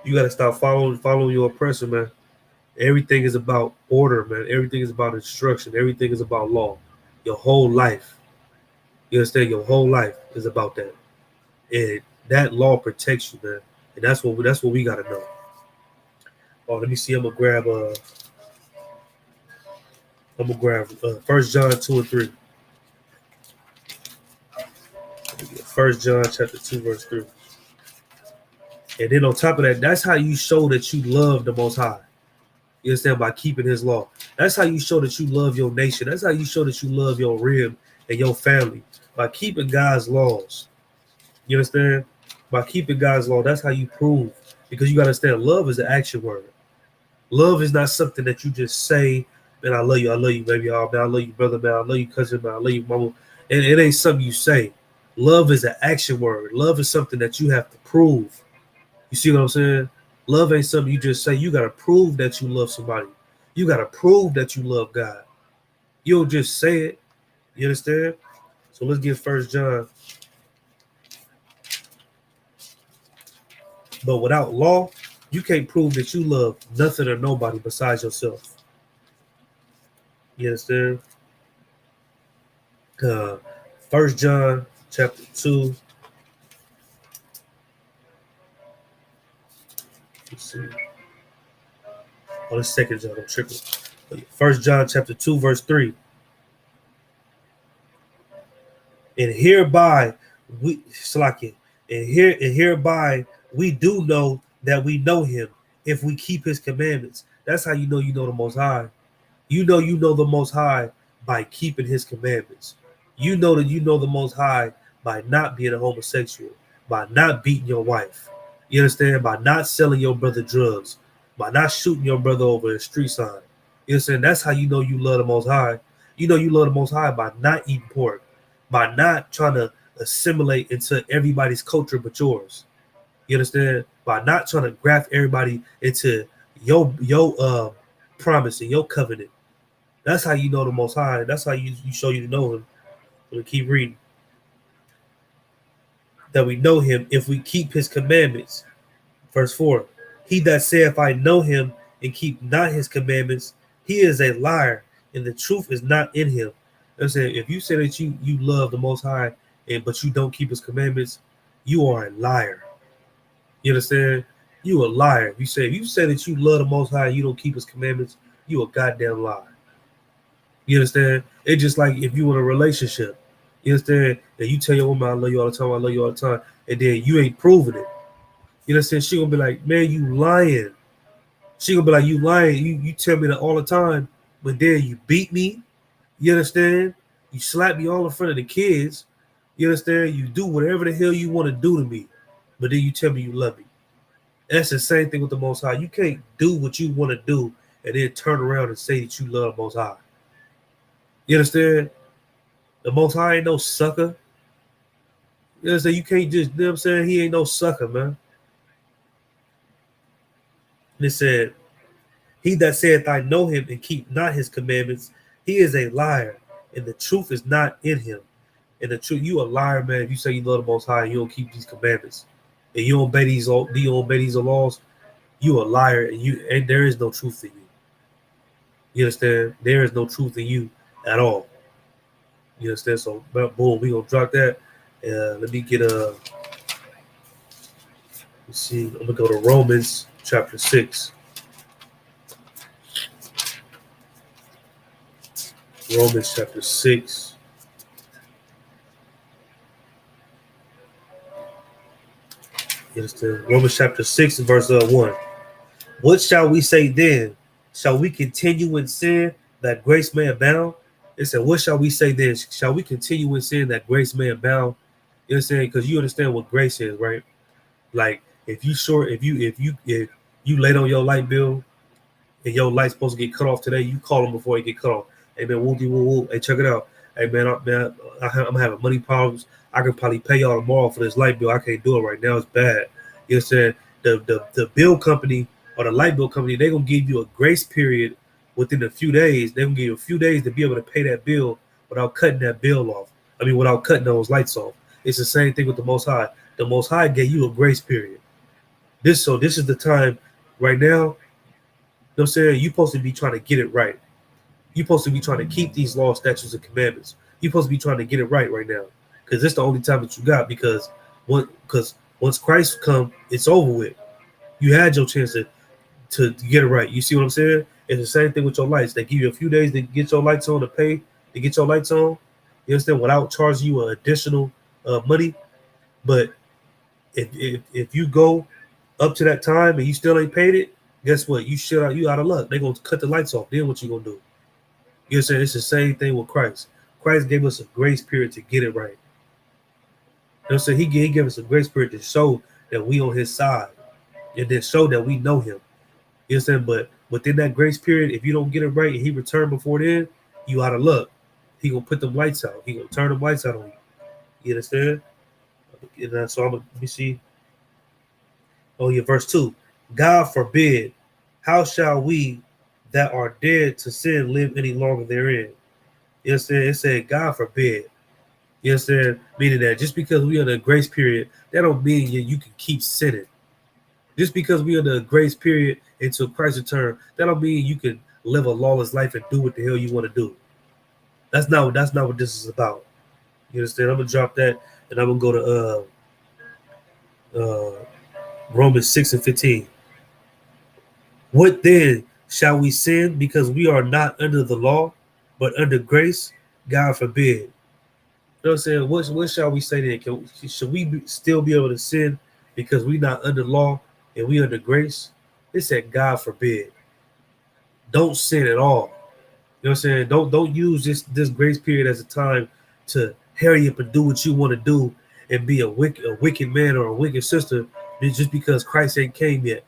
You got to stop following your oppressor, man. Everything is about order, man. Everything is about instruction. Everything is about law. Your whole life. You understand? Your whole life is about that. And that law protects you, man. And that's what we got to know. Oh, let me see. I'm gonna grab 1 John 2 and 3. 1 John chapter 2, verse 3. And then on top of that, that's how you show that you love the Most High. You understand? By keeping his law. That's how you show that you love your nation. That's how you show that you love your rib and your family. By keeping God's laws. You understand? By keeping God's law, that's how you prove. Because you got to understand, love is an action word. Love is not something that you just say, man, I love you, baby, oh, man, I love you, brother, man, I love you, cousin, man, I love you, mama. And it ain't something you say. Love is an action word. Love is something that you have to prove. You see what I'm saying? Love ain't something you just say. You got to prove that you love somebody. You got to prove that you love God. You don't just say it. You understand? So let's get 1 John. But without law, you can't prove that you love nothing or nobody besides yourself. You understand? 1 John chapter 2. Let's see. Oh, the 2nd John, I'm tripping. 1 John chapter 2, verse 3. And hereby we hereby we do know that we know him if we keep his commandments. That's how you know the Most High. You know the Most High by keeping his commandments. You know that you know the Most High by not being a homosexual, by not beating your wife. You understand? By not selling your brother drugs, by not shooting your brother over a street sign. You understand? That's how you know you love the Most High. You know you love the Most High by not eating pork, by not trying to assimilate into everybody's culture but yours. You understand? By not trying to graft everybody into your promise and your covenant. That's how you know the Most High. That's how you show you to know him. We'll keep reading. That we know him if we keep his commandments. Verse 4. He that saith, I know him, and keep not his commandments, he is a liar, and the truth is not in him. I'm saying, if you say that you love the Most High, but you don't keep his commandments, you are a liar. You understand? You a liar. If you say that you love the Most High and you don't keep his commandments, you a goddamn liar. You understand? It's just like if you in a relationship, you understand, and you tell your woman, I love you all the time, I love you all the time, and then you ain't proving it. You understand? She gonna be like, man, you lying. She gonna be like, you lying. You tell me that all the time, but then you beat me. You understand? You slap me all in front of the kids. You understand? You do whatever the hell you want to do to me, but then you tell me you love me. That's the same thing with the Most High. You can't do what you want to do and then turn around and say that you love Most High. You understand? The Most High ain't no sucker. You understand? You can't just, you know what I'm saying? He ain't no sucker, man. And it said, he that saith, I know him, and keep not his commandments, he is a liar, and the truth is not in him. And the truth, you a liar, man, if you say you love the Most High and you don't keep these commandments, and you don't obey these laws, you a liar, and there is no truth in you. You understand? There is no truth in you at all. You understand? So, boom, we gonna drop that. Let me get a. Let's see. I'm gonna go to Romans chapter 6. Romans chapter 6. You understand? Romans chapter 6, verse 1. What shall we say then? Shall we continue in sin that grace may abound? It said, what shall we say then? Shall we continue in sin that grace may abound? You know what I'm saying? Because you understand what grace is, right? Like if you late on your light bill and your light's supposed to get cut off today, you call them before it get cut off. Hey man, woo woo. Hey, check it out. Hey man, I'm having money problems. I can probably pay y'all tomorrow for this light bill. I can't do it right now. It's bad. You know what I'm saying? The bill company or the light bill company, they're gonna give you a grace period within a few days. They're gonna give you a few days to be able to pay that bill without cutting that bill off. Without cutting those lights off. It's the same thing with the Most High. The Most High gave you a grace period. This is the time right now. You know what I'm saying? You're supposed to be trying to get it right. You're supposed to be trying to keep these laws, statutes, and commandments. You're supposed to be trying to get it right now. Because it's the only time that you got. Because once Christ come, it's over with. You had your chance to get it right. You see what I'm saying? It's the same thing with your lights. They give you a few days to get your lights on, to pay to get your lights on. You understand? Without charging you an additional money. But if you go up to that time and you still ain't paid it, guess what? You out of luck. They're gonna cut the lights off. Then what you gonna do? You know what I'm saying? It's the same thing with Christ. Christ gave us a grace period to get it right. You know what I'm saying? He gave us a grace period to show that we on his side and then show that we know him. You know what I'm saying? But within that grace period, if you don't get it right and he returned before then, you out of luck. He gonna put them lights out. He gonna turn them lights out on you. You understand? And so let me see. Oh yeah, verse 2. God forbid, how shall we that are dead to sin live any longer therein? You know what I'm saying? It said, God forbid. You know what I'm saying? Meaning that just because we are in a grace period, that don't mean you can keep sinning. Just because we are in a grace period until Christ's return, that don't mean you can live a lawless life and do what the hell you want to do. That's not what this is about. You understand? I'm gonna drop that and I'm gonna go to Romans 6:15. What then shall we sin because we are not under the law, but under grace? God forbid. You know what I'm saying? What shall we say then? Should we still be able to sin because we not under law and we under grace? It said, God forbid. Don't sin at all. You know what I'm saying? Don't use this grace period as a time to hurry up and do what you want to do and be a wicked man or a wicked sister just because Christ ain't came yet.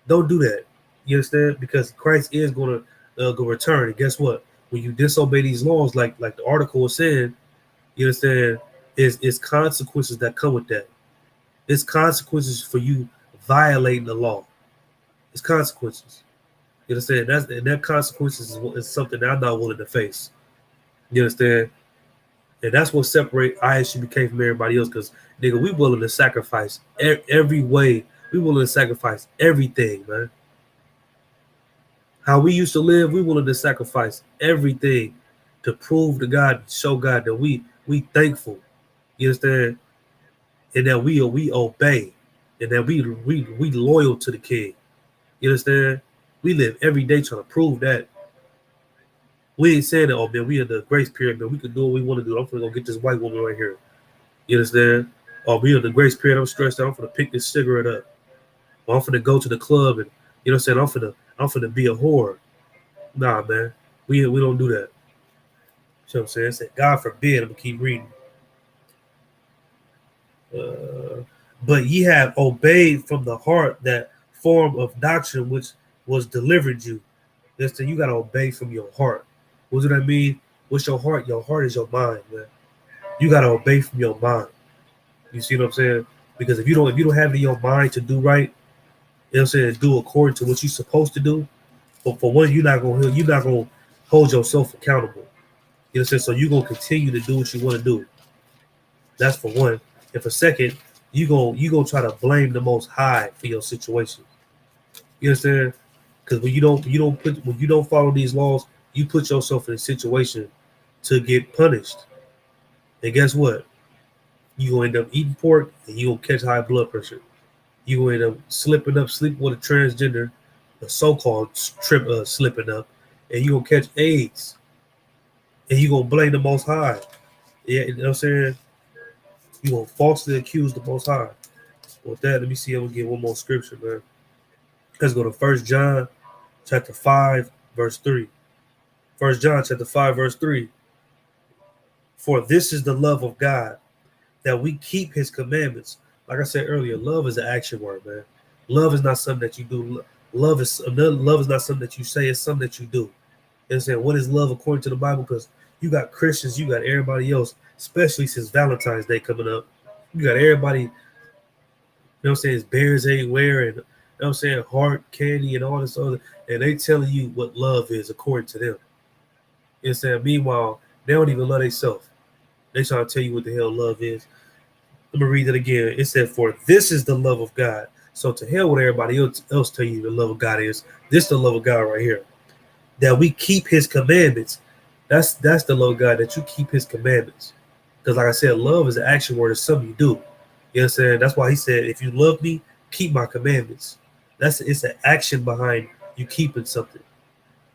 Don't do that. You understand? Because Christ is going to go return. And guess what? When you disobey these laws, like the article was saying, you understand, is consequences that come with that. It's consequences for you violating the law. It's consequences. You understand? That consequences is something that I'm not willing to face. You understand? And that's what separates ISUBK from everybody else. Because nigga, we willing to sacrifice every way. We willing to sacrifice everything, man. How we used to live, we willing to sacrifice everything to prove to God, show God that we thankful. You understand? And that we obey, and that we loyal to the King. You understand? We live every day trying to prove that. We ain't saying that, oh man, we in the grace period, man. We can do what we want to do. I'm gonna go get this white woman right here. You understand? Oh, we in the grace period. I'm stressed out. I'm gonna pick this cigarette up. Or I'm gonna go to the club and you know what I'm saying? I'm finna be a whore. Nah, man. We don't do that. You know what I'm saying? It said, God forbid. I'm gonna keep reading. But ye have obeyed from the heart that form of doctrine which was delivered you. Listen, you gotta obey from your heart. What does that mean? What's your heart? Your heart is your mind, man. You gotta obey from your mind. You see what I'm saying? Because if you don't have it in your mind to do right, you know what I'm saying, do according to what you're supposed to do. But for one, you're not gonna hold yourself accountable. You know what I'm saying? So you're gonna continue to do what you want to do. That's for one. And for second, you're gonna try to blame the Most High for your situation. You know You understand? Because when you don't follow these laws, you put yourself in a situation to get punished. And guess what? You gonna end up eating pork and you gonna catch high blood pressure. You gonna end up sleeping with a transgender, a so-called slipping up, and you gonna catch AIDS. And you gonna blame the Most High. Yeah, you know what I'm saying? You gonna falsely accuse the Most High. With that, let me see if we get one more scripture, man. Let's go to 1 John chapter 5, verse 3. 1 John chapter 5, verse 3. For this is the love of God, that we keep his commandments. Like I said earlier, love is an action word, man. Love is not something that you do. Love is not something that you say, it's something that you do. You know what I'm saying? What is love according to the Bible? Because you got Christians, you got everybody else, especially since Valentine's Day coming up. You got everybody, you know what I'm saying, bears ain't wearing, you know what I'm saying, heart candy and all this other, and they telling you what love is according to them. You know what I'm saying? Meanwhile, they don't even love themselves. They trying to tell you what the hell love is. Let me read it again. It said, for this is the love of God. So to hell what everybody else tell you the love of God is. This is the love of God right here. That we keep his commandments. That's the love of God, that you keep his commandments. Because like I said, love is an action word. It's something you do. You know what I'm saying? That's why he said, if you love me, keep my commandments. It's an action behind you keeping something.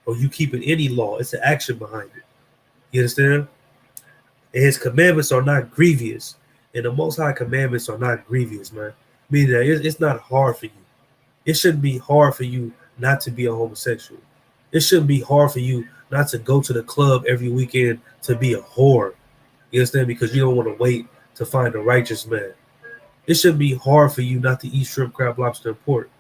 Or you keeping any law. It's an action behind it. You understand? And his commandments are not grievous. And the Most High commandments are not grievous, man. Meaning that it's not hard for you. It shouldn't be hard for you not to be a homosexual. It shouldn't be hard for you not to go to the club every weekend to be a whore. You understand? Because you don't want to wait to find a righteous man. It shouldn't be hard for you not to eat shrimp, crab, lobster, and pork.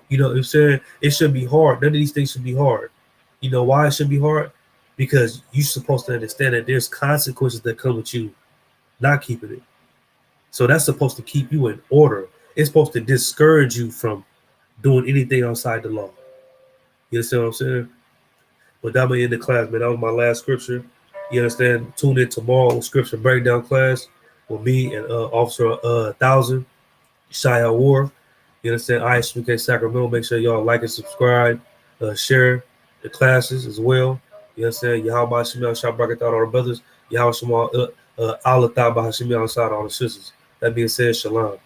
You know what I'm saying? It shouldn't be hard. None of these things should be hard. You know why it should be hard? Because you're supposed to understand that there's consequences that come with you not keeping it. So that's supposed to keep you in order. It's supposed to discourage you from doing anything outside the law. You understand what I'm saying? But that may end the class, man. That was my last scripture. You understand? Tune in tomorrow with scripture breakdown class with me and Officer 1000, Shia War. You understand? ISBK Sacramento. Make sure y'all like and subscribe, share the classes as well. You understand? Yahweh Shemel Shabbat all our brothers. Yahweh Shemel Allah Ta'ala Shemel outside all the sisters. That being said, shalom.